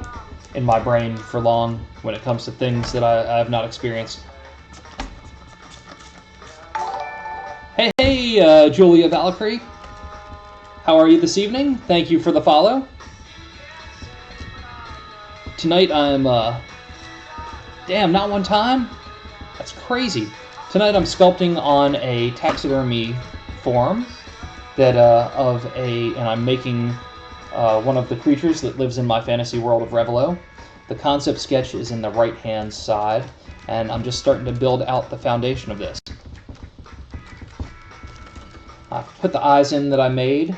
in my brain for long when it comes to things that I have not experienced. Hey, Julia Valkyrie. How are you this evening? Thank you for the follow. Tonight I'm, damn, not one time? That's crazy. Tonight I'm sculpting on a taxidermy form that, and I'm making one of the creatures that lives in my fantasy world of Revelo. The concept sketch is in the right-hand side, and I'm just starting to build out the foundation of this. I put the eyes in that I made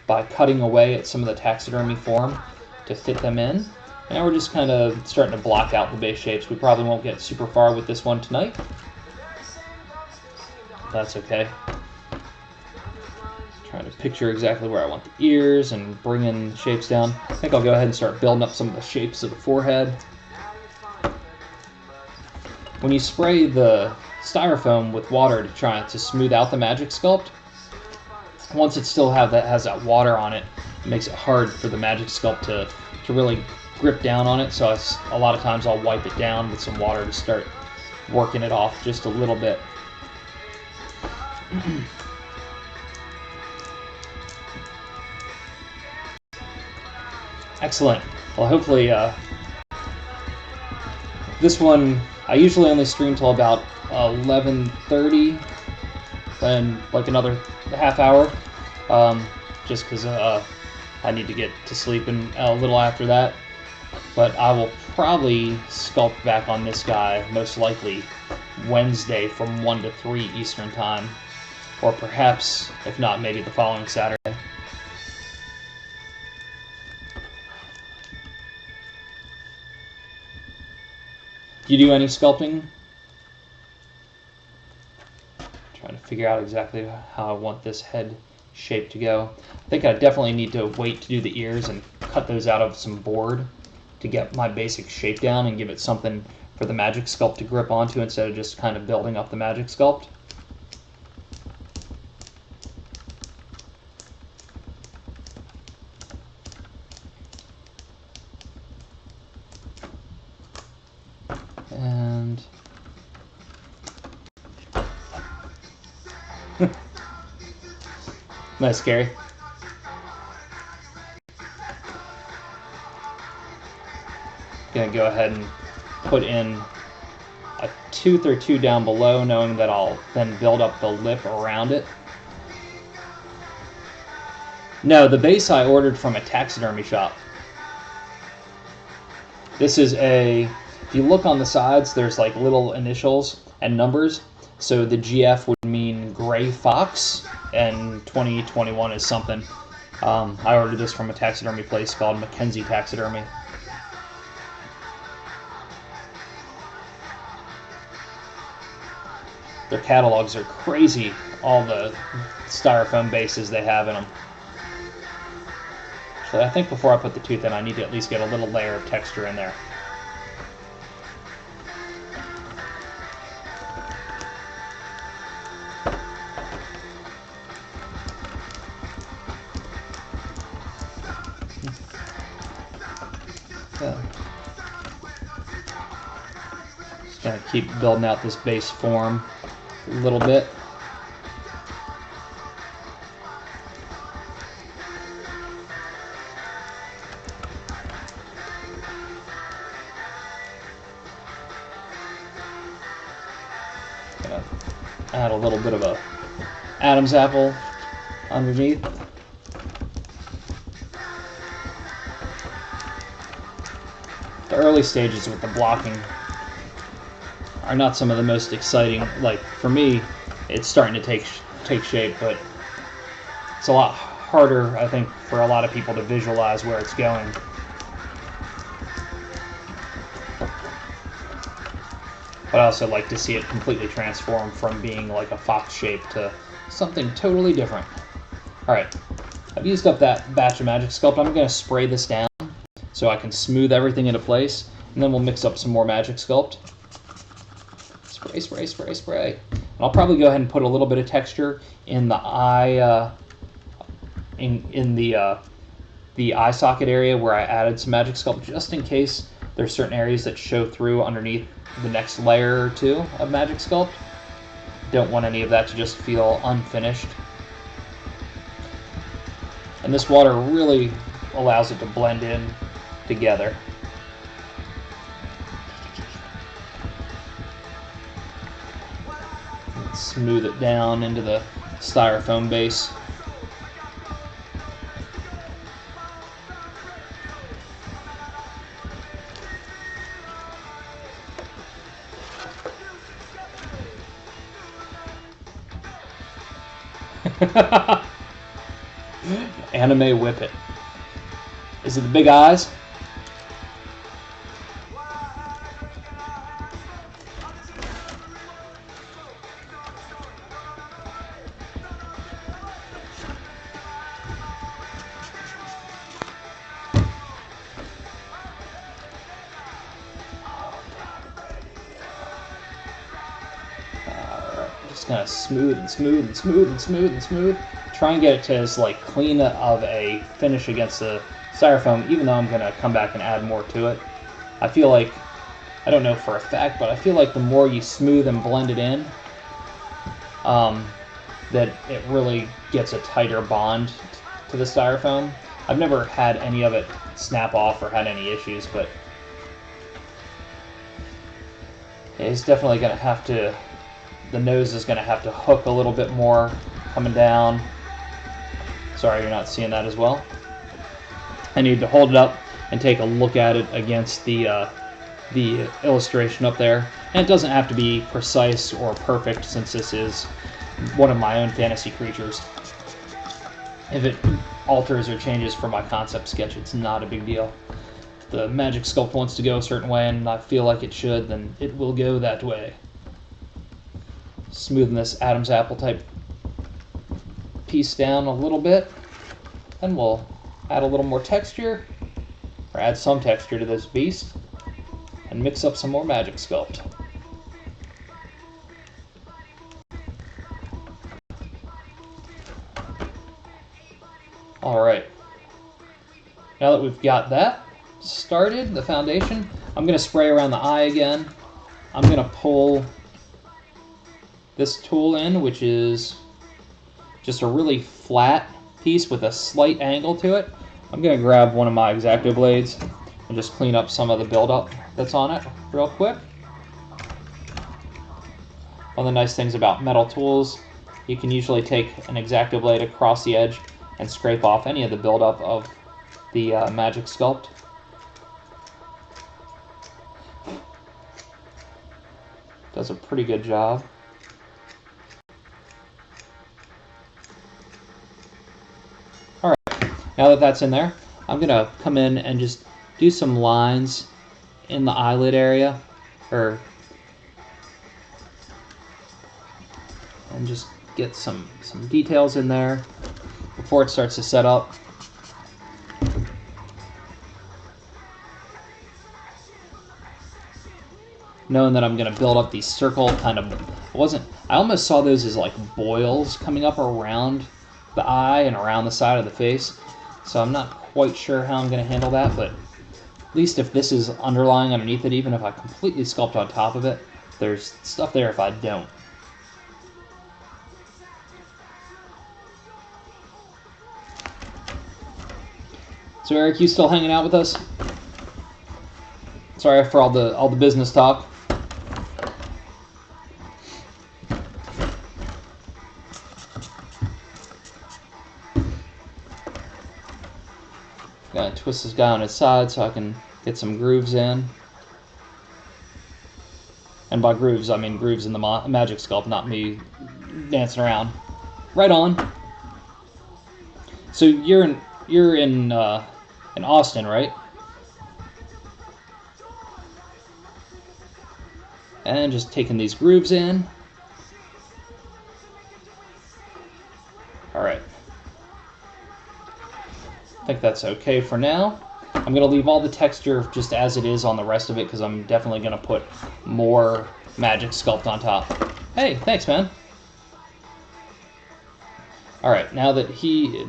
by cutting away at some of the taxidermy form to fit them in. And we're just kind of starting to block out the base shapes. We probably won't get super far with this one tonight. That's okay. Trying to picture exactly where I want the ears and bring in shapes down. I think I'll go ahead and start building up some of the shapes of the forehead. When you spray the styrofoam with water to try to smooth out the Magic Sculpt, once it still has that water on it, it makes it hard for the Magic Sculpt to really grip down on it, so a lot of times I'll wipe it down with some water to start working it off just a little bit. Excellent. Well, hopefully this one, I usually only stream till about 11:30, then like another half hour, just because I need to get to sleep and a little after that. But I will probably sculpt back on this guy most likely Wednesday from 1 to 3 Eastern time, or perhaps, if not, maybe the following Saturday. Do you do any sculpting? Trying to figure out exactly how I want this head shape to go. I think I definitely need to wait to do the ears and cut those out of some board to get my basic shape down and give it something for the Magic Sculpt to grip onto instead of just kind of building up the Magic Sculpt. And nice, Gary. Gonna go ahead and put in a tooth or two down below, knowing that I'll then build up the lip around it. No, the base I ordered from a taxidermy shop. This is a, if you look on the sides, there's like little initials and numbers. So the GF would mean gray fox, and 2021 is something. I ordered this from a taxidermy place called Mackenzie Taxidermy. Their catalogs are crazy, all the styrofoam bases they have in them. So I think before I put the tooth in, I need to at least get a little layer of texture in there. Just gonna keep building out this base form a little bit. Gonna add a little bit of a Adam's apple underneath. The early stages with the blocking are not some of the most exciting. Like, for me, it's starting to take shape, but it's a lot harder, I think, for a lot of people to visualize where it's going. But I also like to see it completely transform from being like a fox shape to something totally different. Alright, I've used up that batch of Magic Sculpt. I'm going to spray this down so I can smooth everything into place, and then we'll mix up some more Magic Sculpt. Spray, spray, spray, spray. And I'll probably go ahead and put a little bit of texture in the eye, in the eye socket area where I added some Magic Sculpt, just in case there's certain areas that show through underneath the next layer or two of Magic Sculpt. Don't want any of that to just feel unfinished. And this water really allows it to blend in together. Smooth it down into the styrofoam base. Anime Whippet. Is it the big eyes? Just gonna smooth and smooth and smooth and smooth and smooth. Try and get it to as like clean of a finish against the styrofoam, even though I'm going to come back and add more to it, I feel like, I don't know for a fact, but I feel like the more you smooth and blend it in, that it really gets a tighter bond to the styrofoam. I've never had any of it snap off or had any issues, but it's definitely going to have to, the nose is going to have to hook a little bit more coming down. Sorry, you're not seeing that as well. I need to hold it up and take a look at it against the illustration up there. And it doesn't have to be precise or perfect, since this is one of my own fantasy creatures. If it alters or changes from my concept sketch, it's not a big deal. If the Magic Sculpt wants to go a certain way and I feel like it should, then it will go that way. Smoothing this Adam's apple type piece down a little bit, and we'll add a little more texture, or add some texture to this beast, and mix up some more Magic Sculpt. Alright, now that we've got that started, the foundation, I'm going to spray around the eye again. I'm going to pull this tool in, which is just a really flat piece with a slight angle to it. I'm going to grab one of my X-Acto blades and just clean up some of the buildup that's on it real quick. One of the nice things about metal tools, you can usually take an X-Acto blade across the edge and scrape off any of the buildup of the Magic Sculpt. Does a pretty good job. Now that that's in there, I'm going to come in and just do some lines in the eyelid area, and just get some details in there before it starts to set up. Knowing that I'm going to build up these circle kind of, I almost saw those as like boils coming up around the eye and around the side of the face. So I'm not quite sure how I'm going to handle that, but at least if this is underlying underneath it, even if I completely sculpt on top of it, there's stuff there if I don't. So Eric, you still hanging out with us? Sorry for all the business talk. Gotta twist this guy on his side so I can get some grooves in. And by grooves, I mean grooves in the Magic Sculpt, not me dancing around. Right on. So you're in Austin, right? And just taking these grooves in. All right. I think that's okay for now. I'm going to leave all the texture just as it is on the rest of it, because I'm definitely going to put more Magic Sculpt on top. Hey, thanks, man. Alright, now that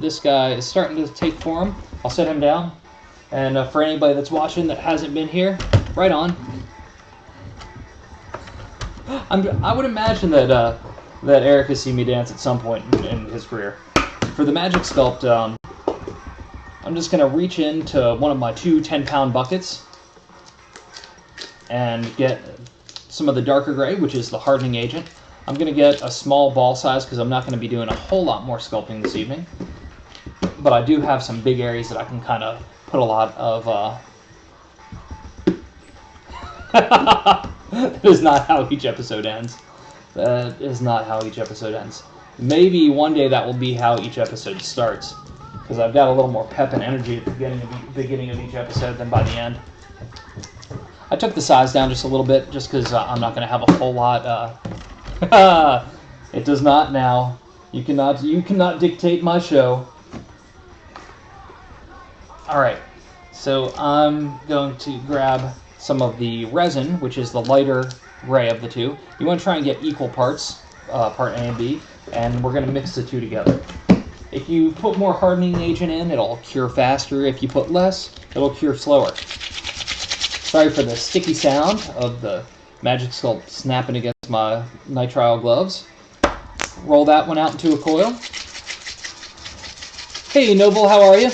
this guy is starting to take form, I'll set him down. And for anybody that's watching that hasn't been here, right on. I would imagine that Eric has seen me dance at some point in his career. For the Magic Sculpt, I'm just going to reach into one of my two 10-pound buckets and get some of the darker gray, which is the hardening agent. I'm going to get a small ball size because I'm not going to be doing a whole lot more sculpting this evening. But I do have some big areas that I can kind of put a lot of... That is not how each episode ends. That is not how each episode ends. Maybe one day that will be how each episode starts, because I've got a little more pep and energy at the beginning of each episode than by the end. I took the size down just a little bit, just because I'm not going to have a whole lot. It does not now. You cannot dictate my show. All right, so I'm going to grab some of the resin, which is the lighter gray of the two. You want to try and get equal parts, part A and B, and we're going to mix the two together. If you put more hardening agent in, it'll cure faster. If you put less, it'll cure slower. Sorry for the sticky sound of the Magic Sculpt snapping against my nitrile gloves. Roll that one out into a coil. Hey Noble, how are you?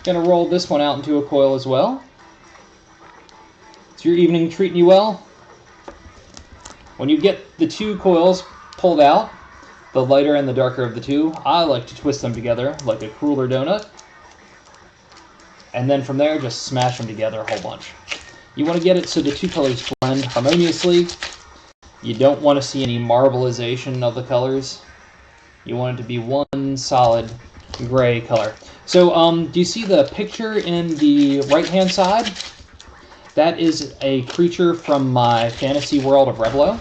Gonna roll this one out into a coil as well. Is your evening treating you well? When you get the two coils pulled out, the lighter and the darker of the two, I like to twist them together like a cruller donut. And then from there, just smash them together a whole bunch. You want to get it so the two colors blend harmoniously. You don't want to see any marbleization of the colors. You want it to be one solid gray color. So do you see the picture in the right-hand side? That is a creature from my fantasy world of Revelo.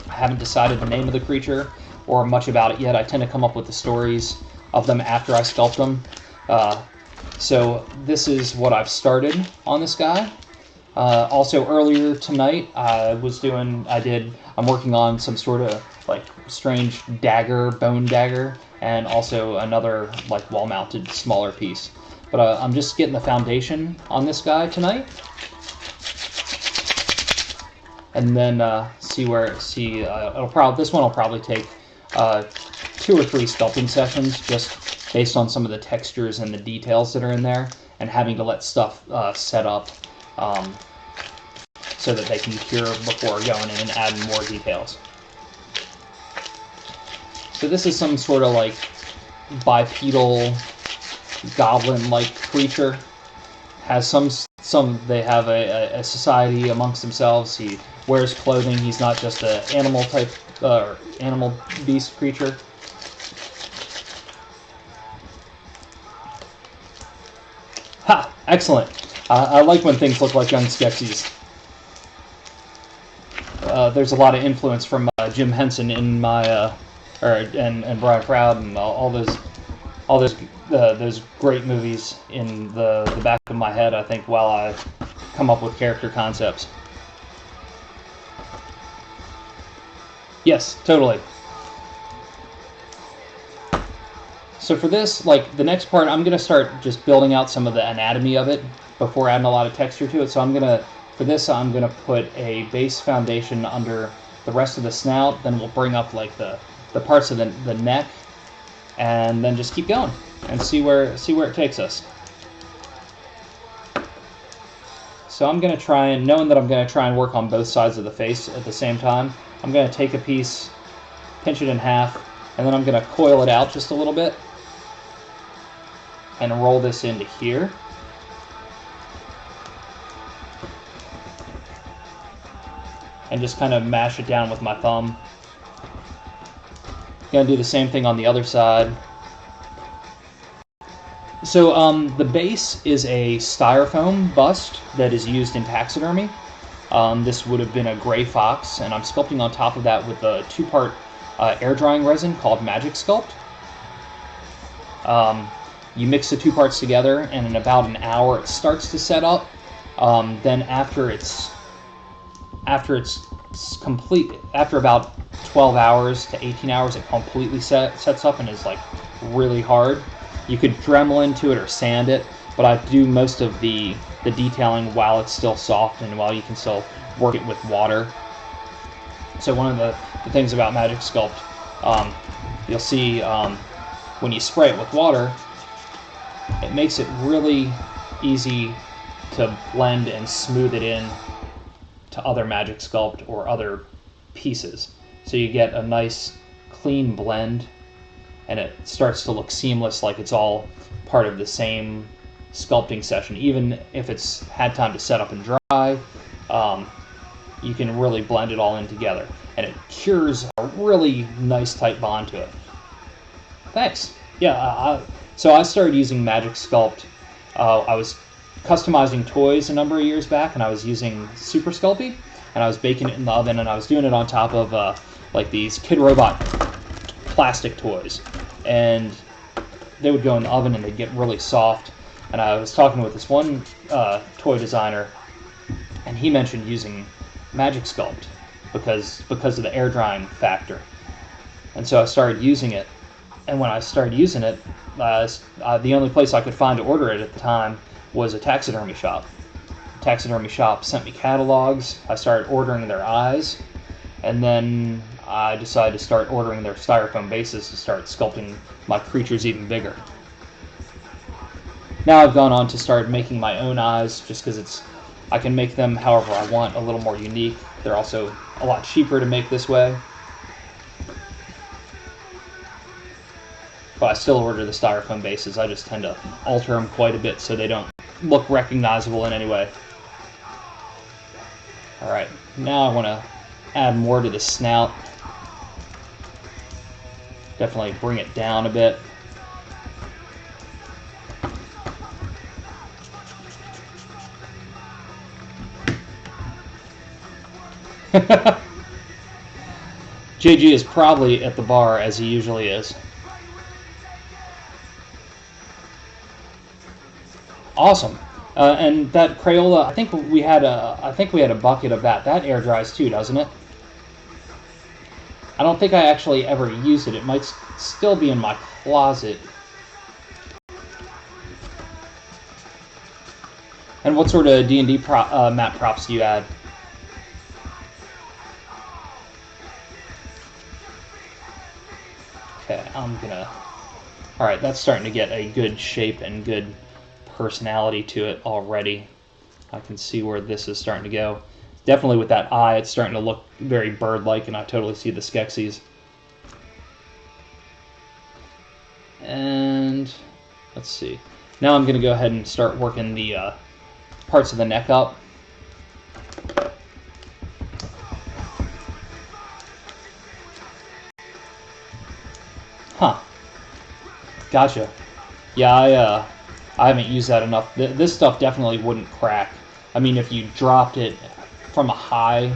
I haven't decided the name of the creature or much about it yet. I tend to come up with the stories of them after I sculpt them. So this is what I've started on this guy. Also earlier tonight, I'm working on some sort of like strange dagger, bone dagger, and also another like wall-mounted smaller piece. But I'm just getting the foundation on this guy tonight, and then this one will probably take 2 or 3 sculpting sessions, just based on some of the textures and the details that are in there, and having to let stuff set up so that they can cure before going in and adding more details. So this is some sort of like bipedal goblin-like creature. Has they have a society amongst themselves. He wears clothing. He's not just an animal type animal beast creature. Ha! Excellent. I like when things look like young Skeksis. There's a lot of influence from Jim Henson in my and Brian Proud and all those great movies in the back of my head, I think, while I come up with character concepts. Yes, totally. So for this, like the next part, I'm gonna start just building out some of the anatomy of it before adding a lot of texture to it. So I'm gonna put a base foundation under the rest of the snout. Then we'll bring up like the parts of the neck, and then just keep going and see where it takes us. So I'm gonna try and, knowing that I'm gonna try and work on both sides of the face at the same time, I'm gonna take a piece, pinch it in half, and then I'm gonna coil it out just a little bit and roll this into here. And just kind of mash it down with my thumb. Gonna do the same thing on the other side. So the base is a styrofoam bust that is used in taxidermy. This would have been a gray fox, and I'm sculpting on top of that with a 2-part air drying resin called Magic Sculpt. You mix the 2 parts together, and in about an hour it starts to set up. Then after about 12 hours to 18 hours, it completely sets up and is like really hard. You could Dremel into it or sand it, but I do most of the detailing while it's still soft and while you can still work it with water. So one of the things about Magic Sculpt, you'll see when you spray it with water, it makes it really easy to blend and smooth it in to other Magic Sculpt or other pieces. So you get a nice clean blend, and it starts to look seamless, like it's all part of the same sculpting session. Even if it's had time to set up and dry, you can really blend it all in together, and it cures a really nice tight bond to it. Thanks. Yeah, so I started using Magic Sculpt. I was customizing toys a number of years back, and I was using Super Sculpey, and I was baking it in the oven, and I was doing it on top of like these Kid Robot plastic toys, and they would go in the oven and they'd get really soft. And I was talking with this one toy designer, and he mentioned using Magic Sculpt because of the air drying factor. And so I started using it, And when I started using it, the only place I could find to order it at the time was a taxidermy shop. The taxidermy shop sent me catalogs. I started ordering their eyes, and then I decided to start ordering their styrofoam bases to start sculpting my creatures even bigger. Now I've gone on to start making my own eyes, just because I can make them however I want, a little more unique. They're also a lot cheaper to make this way. But I still order the styrofoam bases. I just tend to alter them quite a bit so they don't look recognizable in any way. Alright, now I want to add more to the snout. Definitely bring it down a bit. JG is probably at the bar as he usually is. Awesome. And that Crayola, I think we had a bucket of that. That air dries too, doesn't it? I don't think I actually ever used it. It might still be in my closet. And what sort of D&D map props do you add? Okay, Alright, that's starting to get a good shape and good personality to it already. I can see where this is starting to go. Definitely with that eye, it's starting to look very bird-like, and I totally see the Skeksis. And let's see. Now I'm going to go ahead and start working the parts of the neck up. Huh. Gotcha. Yeah, I haven't used that enough. This stuff definitely wouldn't crack. I mean, if you dropped it from a high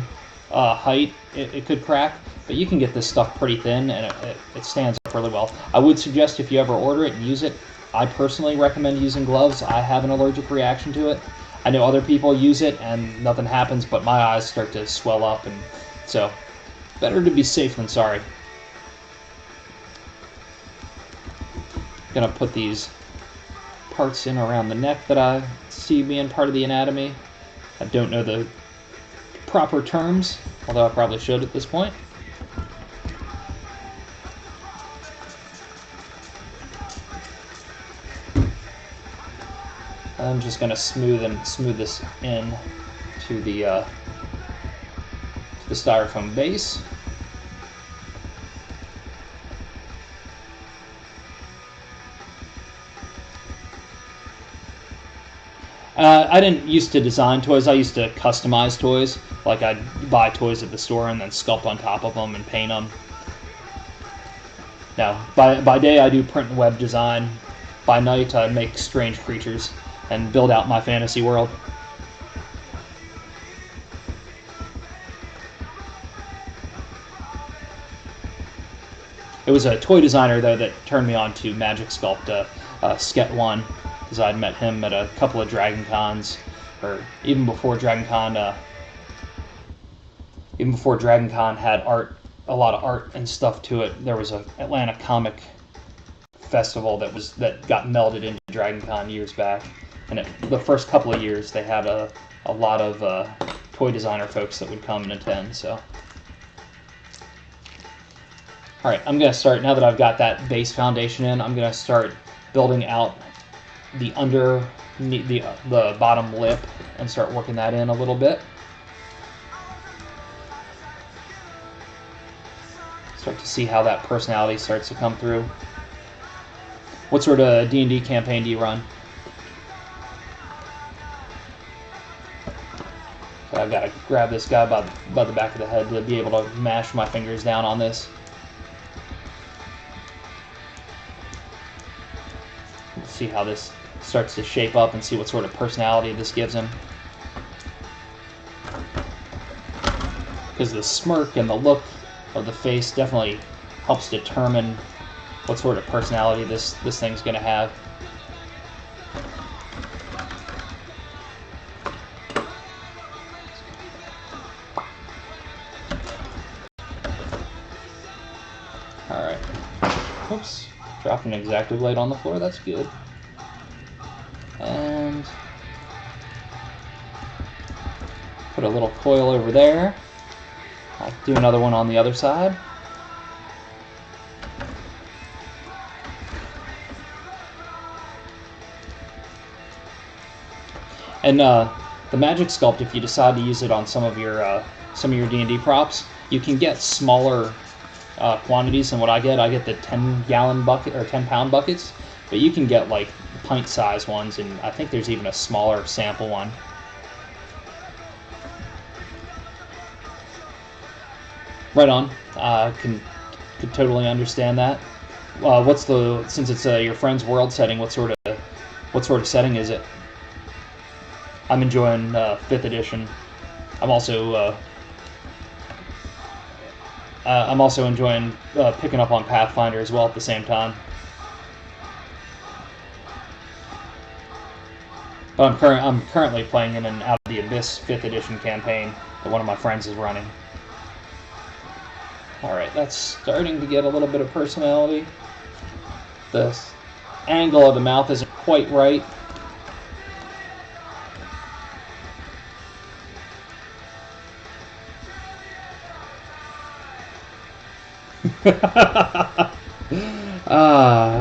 height, it could crack. But you can get this stuff pretty thin, and it stands up really well. I would suggest if you ever order it and use it, I personally recommend using gloves. I have an allergic reaction to it. I know other people use it and nothing happens, but my eyes start to swell up, and so better to be safe than sorry. Gonna put these parts in around the neck that I see being part of the anatomy. I don't know the proper terms, although I probably should at this point. I'm just gonna smooth this in to the styrofoam base. I didn't used to design toys. I used to customize toys. Like, I'd buy toys at the store and then sculpt on top of them and paint them. Now, by day I do print and web design. By night I make strange creatures and build out my fantasy world. It was a toy designer, though, that turned me on to Magic Sculpt, Sket1. Because I'd met him at a couple of Dragon Cons, or even before Dragon Con. Even before Dragon Con had a lot of art and stuff to it. There was an Atlanta comic festival that got melded into Dragon Con years back, and the first couple of years they had a lot of toy designer folks that would come and attend. So, all right, I'm gonna start now that I've got that base foundation in. I'm gonna start building out the the bottom lip and start working that in a little bit. Start to see how that personality starts to come through. What sort of D&D campaign do you run? So I've got to grab this guy by the back of the head to be able to mash my fingers down on this. Let's see how this starts to shape up and see what sort of personality this gives him. Because the smirk and the look of the face definitely helps determine what sort of personality this thing's going to have. Alright. Oops. Dropped an X-Acto blade on the floor, that's good. And put a little coil over there. I'll do another one on the other side. And the magic sculpt, if you decide to use it on some of your D&D props, you can get smaller quantities than what I get. I get the 10-gallon bucket or 10-pound buckets, but you can get like pint-sized ones, and I think there's even a smaller sample one. Right on. Could totally understand that. Since it's your friend's world setting, what sort of setting is it? I'm enjoying 5th edition. I'm also enjoying picking up on Pathfinder as well at the same time. But I'm currently playing in an Out of the Abyss 5th edition campaign that one of my friends is running. Alright, that's starting to get a little bit of personality. The angle of the mouth isn't quite right.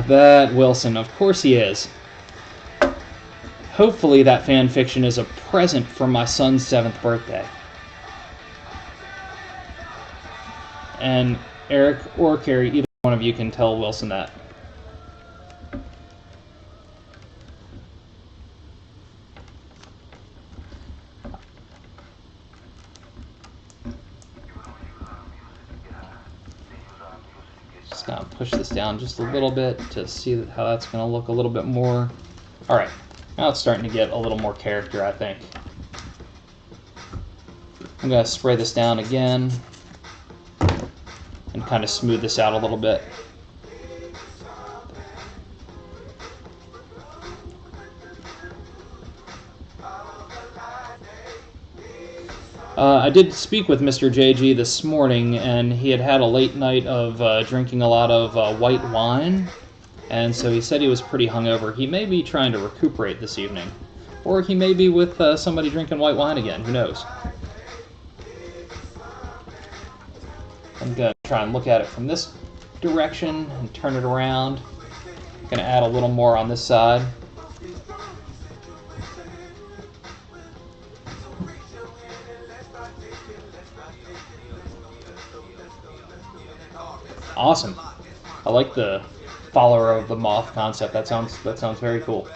That Wilson, of course he is. Hopefully that fan fiction is a present for my son's 7th birthday. And Eric or Carrie, either one of you can tell Wilson that. Just gonna push this down just a little bit to see how that's gonna look a little bit more. All right, now it's starting to get a little more character, I think. I'm gonna spray this down again and kind of smooth this out a little bit. I did speak with Mr. JG this morning, and he had a late night of drinking a lot of white wine, and so he said he was pretty hungover. He may be trying to recuperate this evening, or he may be with somebody drinking white wine again. Who knows? I'm going to try and look at it from this direction and turn it around. I'm going to add a little more on this side. Awesome. I like the follower of the moth concept. That sounds very cool.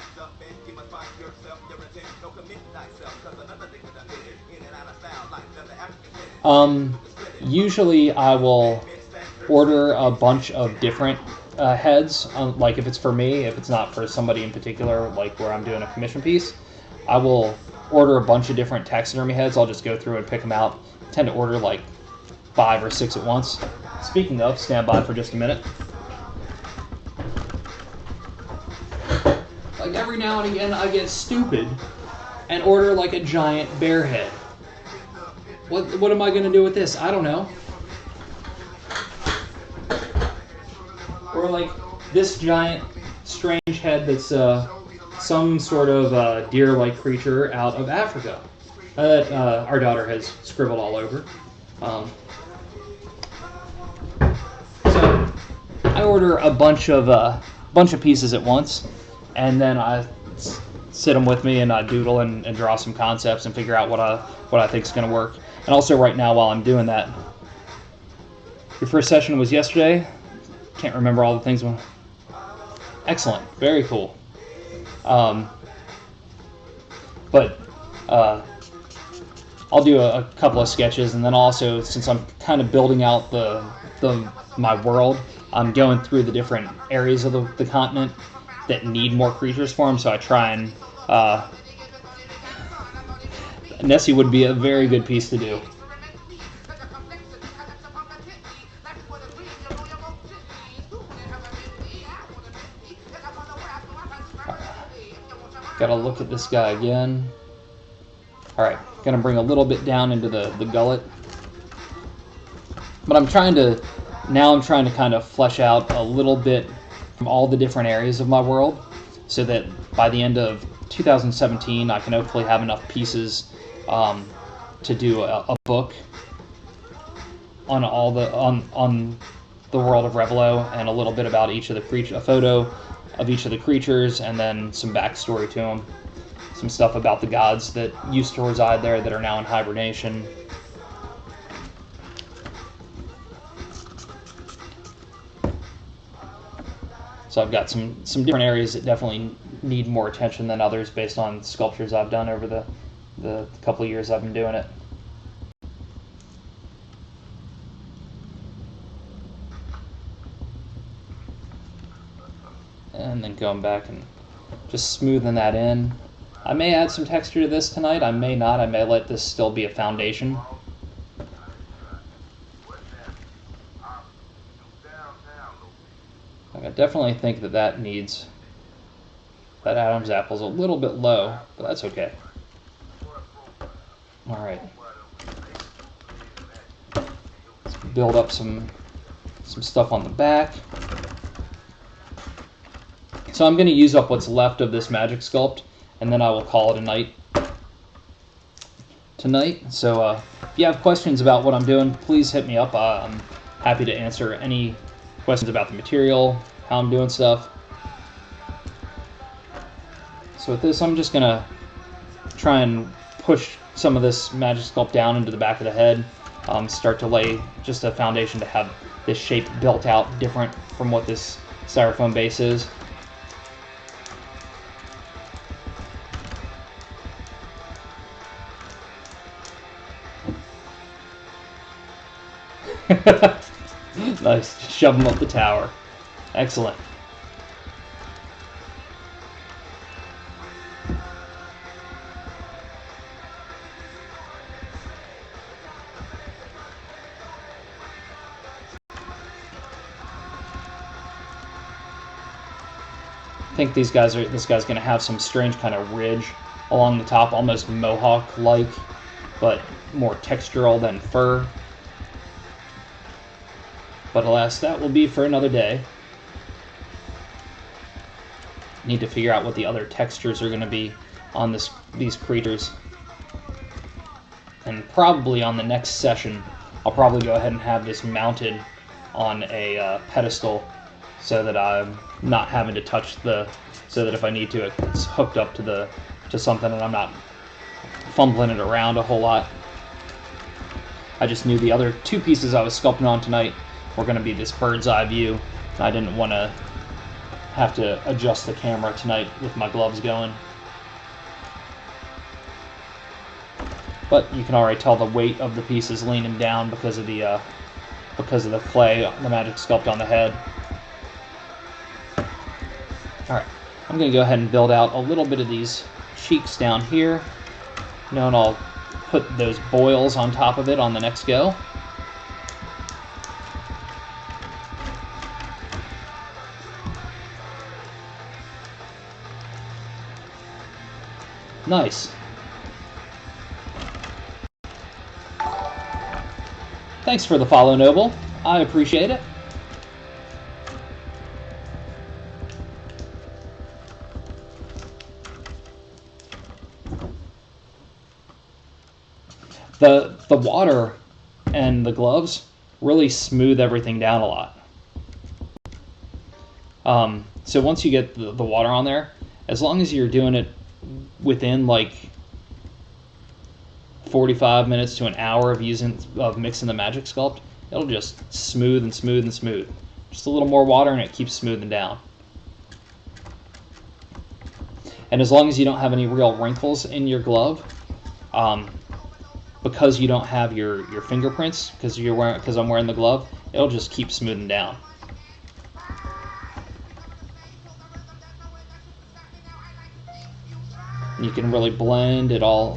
Usually I will order a bunch of different heads, like if it's for me, if it's not for somebody in particular, like where I'm doing a commission piece, I will order a bunch of different taxidermy heads. I'll just go through and pick them out. I tend to order like 5 or 6 at once. Speaking of, stand by for just a minute. Like every now and again I get stupid and order like a giant bear head. What am I going to do with this? I don't know. Or like this giant strange head that's some sort of deer-like creature out of Africa that our daughter has scribbled all over. So I order a bunch of pieces at once, and then I sit them with me and I doodle and draw some concepts and figure out what I think is going to work. And also right now while I'm doing that, your first session was yesterday. Can't remember all the things. Excellent, very cool. But I'll do a couple of sketches, and then also, since I'm kind of building out my world, I'm going through the different areas of the continent that need more creatures for them. So I try and Nessie would be a very good piece to do. Gotta look at this guy again. Alright, gonna bring a little bit down into the gullet. But I'm trying to kind of flesh out a little bit from all the different areas of my world, so that by the end of 2017 I can hopefully have enough pieces to do a book on all the on the world of Revelo, and a little bit about each of the creatures, a photo of each of the creatures, and then some backstory to them, some stuff about the gods that used to reside there that are now in hibernation. So I've got some different areas that definitely need more attention than others based on sculptures I've done over the couple of years I've been doing it. And then going back and just smoothing that in. I may add some texture to this tonight, I may not. I may let this still be a foundation. I definitely think that needs, that Adam's apple's a little bit low, but that's okay. Alright. Let's build up some stuff on the back. So I'm going to use up what's left of this magic sculpt, and then I will call it a night tonight. So if you have questions about what I'm doing, please hit me up. I'm happy to answer any questions about the material, how I'm doing stuff. So with this, I'm just going to try and push some of this magic sculpt down into the back of the head, start to lay just a foundation to have this shape built out different from what this styrofoam base is. Nice, just shove them up the tower. Excellent. I think this guy's going to have some strange kind of ridge along the top, almost mohawk-like, but more textural than fur. But alas, that will be for another day. Need to figure out what the other textures are going to be on these creatures. And probably on the next session, I'll probably go ahead and have this mounted on a pedestal, so that I'm not having to touch so that if I need to, it's hooked up to something and I'm not fumbling it around a whole lot. I just knew the other two pieces I was sculpting on tonight were going to be this bird's eye view, and I didn't want to have to adjust the camera tonight with my gloves going. But you can already tell the weight of the piece is leaning down because of the clay, the magic sculpt on the head. Alright, I'm going to go ahead and build out a little bit of these cheeks down here. And I'll put those boils on top of it on the next go. Nice. Thanks for the follow, Noble. I appreciate it. The water and the gloves really smooth everything down a lot. So once you get the water on there, as long as you're doing it within like 45 minutes to an hour of mixing the magic sculpt, it'll just smooth and smooth and smooth. Just a little more water and it keeps smoothing down. And as long as you don't have any real wrinkles in your glove, because you don't have your fingerprints, because I'm wearing the glove, it'll just keep smoothing down. You can really blend it all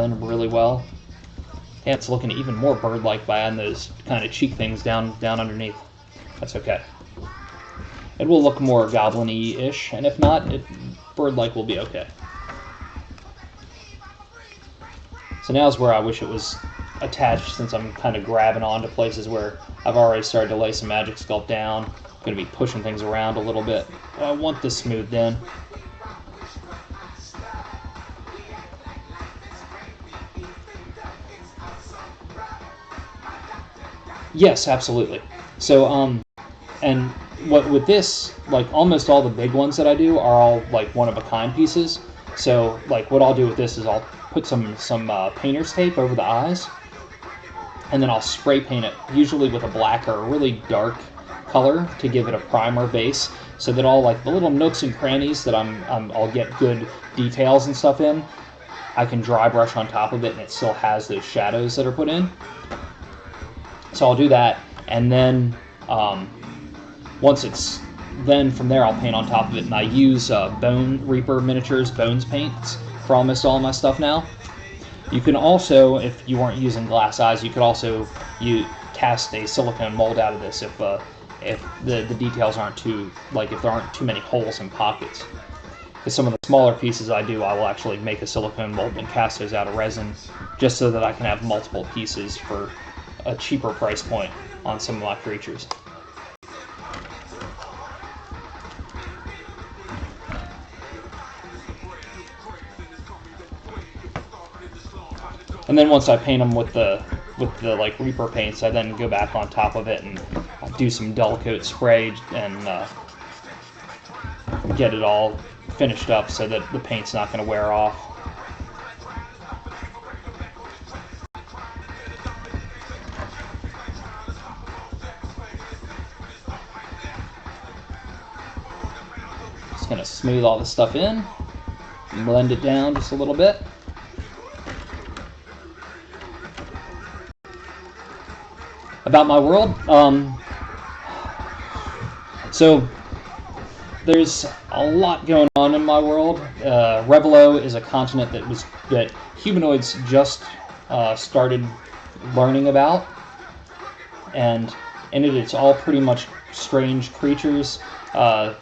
in really well. And it's looking even more bird-like by adding those kind of cheek things down underneath. That's okay. It will look more goblin-y-ish, and if not, bird-like will be okay. So now's where I wish it was attached, since I'm kind of grabbing onto places where I've already started to lay some magic sculpt down, going to be pushing things around a little bit. I want this smoothed in. Yes, absolutely. So, and what with this, like almost all the big ones that I do are all like one-of-a-kind pieces. So, like what I'll do with this is I'll put some painter's tape over the eyes, and then I'll spray paint it, usually with a black or a really dark color to give it a primer base, so that all like the little nooks and crannies that I'll get good details and stuff in, I can dry brush on top of it, and it still has those shadows that are put in. So I'll do that, and then then from there I'll paint on top of it, and I use Bone Reaper Miniatures Bones paints for almost all my stuff now. You can also, if you weren't using glass eyes, you could also cast a silicone mold out of this if the details aren't too, like if there aren't too many holes and pockets. Because some of the smaller pieces I do, I will actually make a silicone mold and cast those out of resin, just so that I can have multiple pieces for a cheaper price point on some of my creatures. And then once I paint them with the like Reaper paints, I then go back on top of it and do some dull coat spray and get it all finished up so that the paint's not going to wear off. Just going to smooth all this stuff in and blend it down just a little bit. About my world, so there's a lot going on in my world. Revelo is a continent that humanoids just started learning about, and in it it's all pretty much strange creatures. I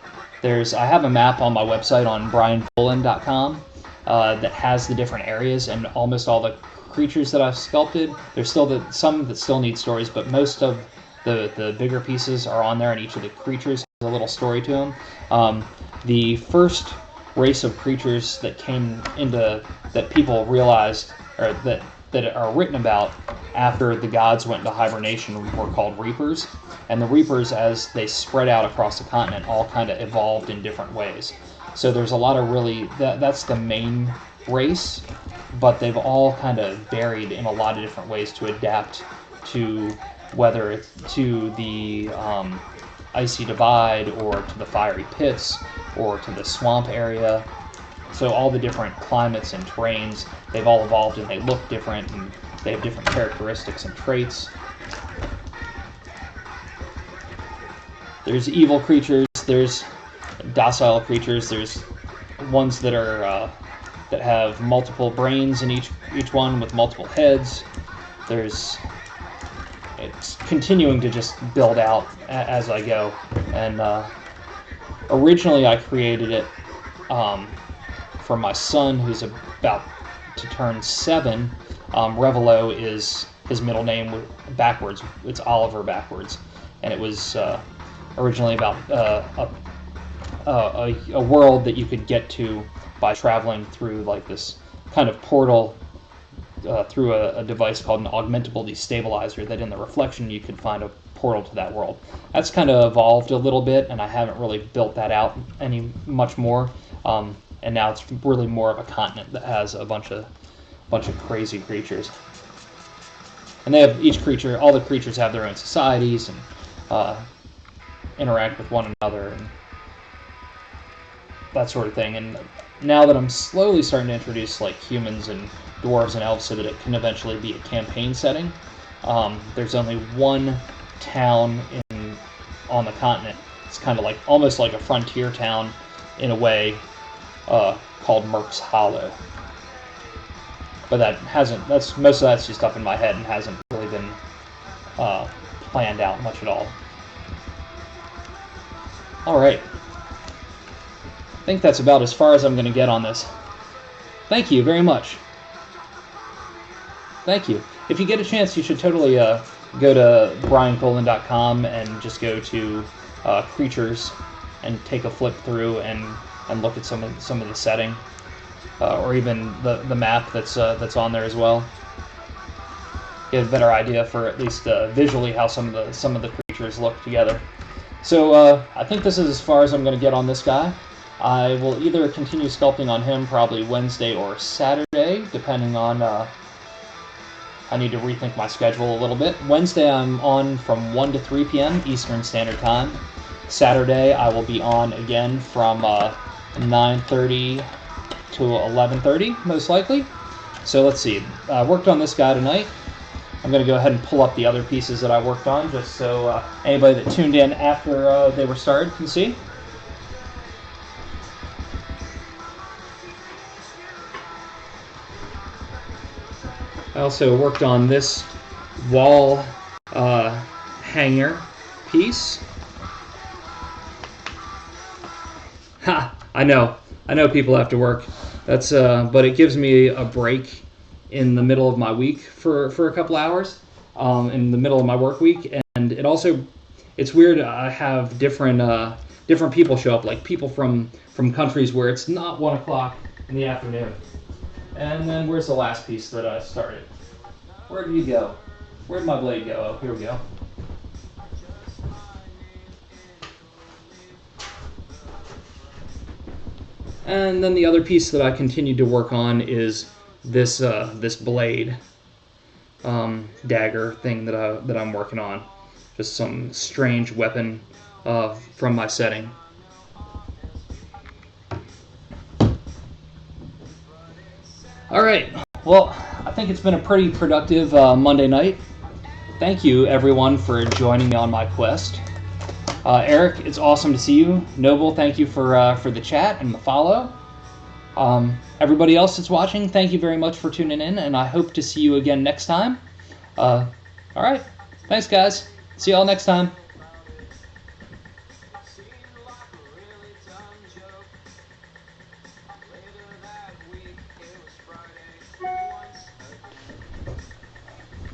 have a map on my website on brianpullen.com that has the different areas and almost all the creatures that I've sculpted. There's still some that still need stories, but most of the bigger pieces are on there, and each of the creatures has a little story to them. The first race of creatures that came into, that people realized, or that are written about after the gods went into hibernation, were called Reapers. And the Reapers, as they spread out across the continent, all kind of evolved in different ways. So there's a lot of that's the main race, but they've all kind of varied in a lot of different ways to adapt to, whether it's to the icy divide, or to the fiery pits, or to the swamp area. So all the different climates and terrains, they've all evolved, and they look different, and they have different characteristics and traits. There's evil creatures, there's docile creatures, there's ones that are that have multiple brains in each one with multiple heads. It's continuing to just build out as I go. And originally I created it for my son, who's about to turn 7. Revelo is his middle name backwards. It's Oliver backwards. And it was originally about a world that you could get to by traveling through like this kind of portal through a device called an augmentable destabilizer, that in the reflection you could find a portal to that world. That's kind of evolved a little bit, and I haven't really built that out much more. And now it's really more of a continent that has a bunch of crazy creatures. And they have all the creatures have their own societies and interact with one another and that sort of thing. And now that I'm slowly starting to introduce like humans and dwarves and elves so that it can eventually be a campaign setting, there's only one town on the continent. It's kind of like almost like a frontier town in a way, called Merc's Hollow. But most of that's just up in my head and hasn't really been planned out much at all. Alright. I think that's about as far as I'm going to get on this. Thank you very much. Thank you. If you get a chance, you should totally go to brianpullen.com and just go to creatures and take a flip through and look at some of the setting, or even the map that's on there as well. Get a better idea for at least visually how some of the creatures look together. So I think this is as far as I'm going to get on this guy. I will either continue sculpting on him probably Wednesday or Saturday, depending on. I need to rethink my schedule a little bit. Wednesday I'm on from 1 to 3 p.m. Eastern Standard Time. Saturday I will be on again from 9:30 to 11:30, most likely. So let's see. I worked on this guy tonight. I'm going to go ahead and pull up the other pieces that I worked on, just so anybody that tuned in after they were started can see. I also worked on this wall hanger piece. Ha! I know people have to work. That's but it gives me a break in the middle of my week for a couple hours, in the middle of my work week, and it's weird. I have different people show up, like people from countries where it's not 1 o'clock in the afternoon. And then where's the last piece that I started? Where did you go? Where did my blade go? Oh, here we go. And then the other piece that I continued to work on is this blade dagger thing that I'm working on. Just some strange weapon from my setting. All right. Well, I think it's been a pretty productive Monday night. Thank you, everyone, for joining me on my quest. Eric, it's awesome to see you. Noble, thank you for the chat and the follow. Everybody else that's watching, thank you very much for tuning in, and I hope to see you again next time. All right. Thanks, guys. See you all next time.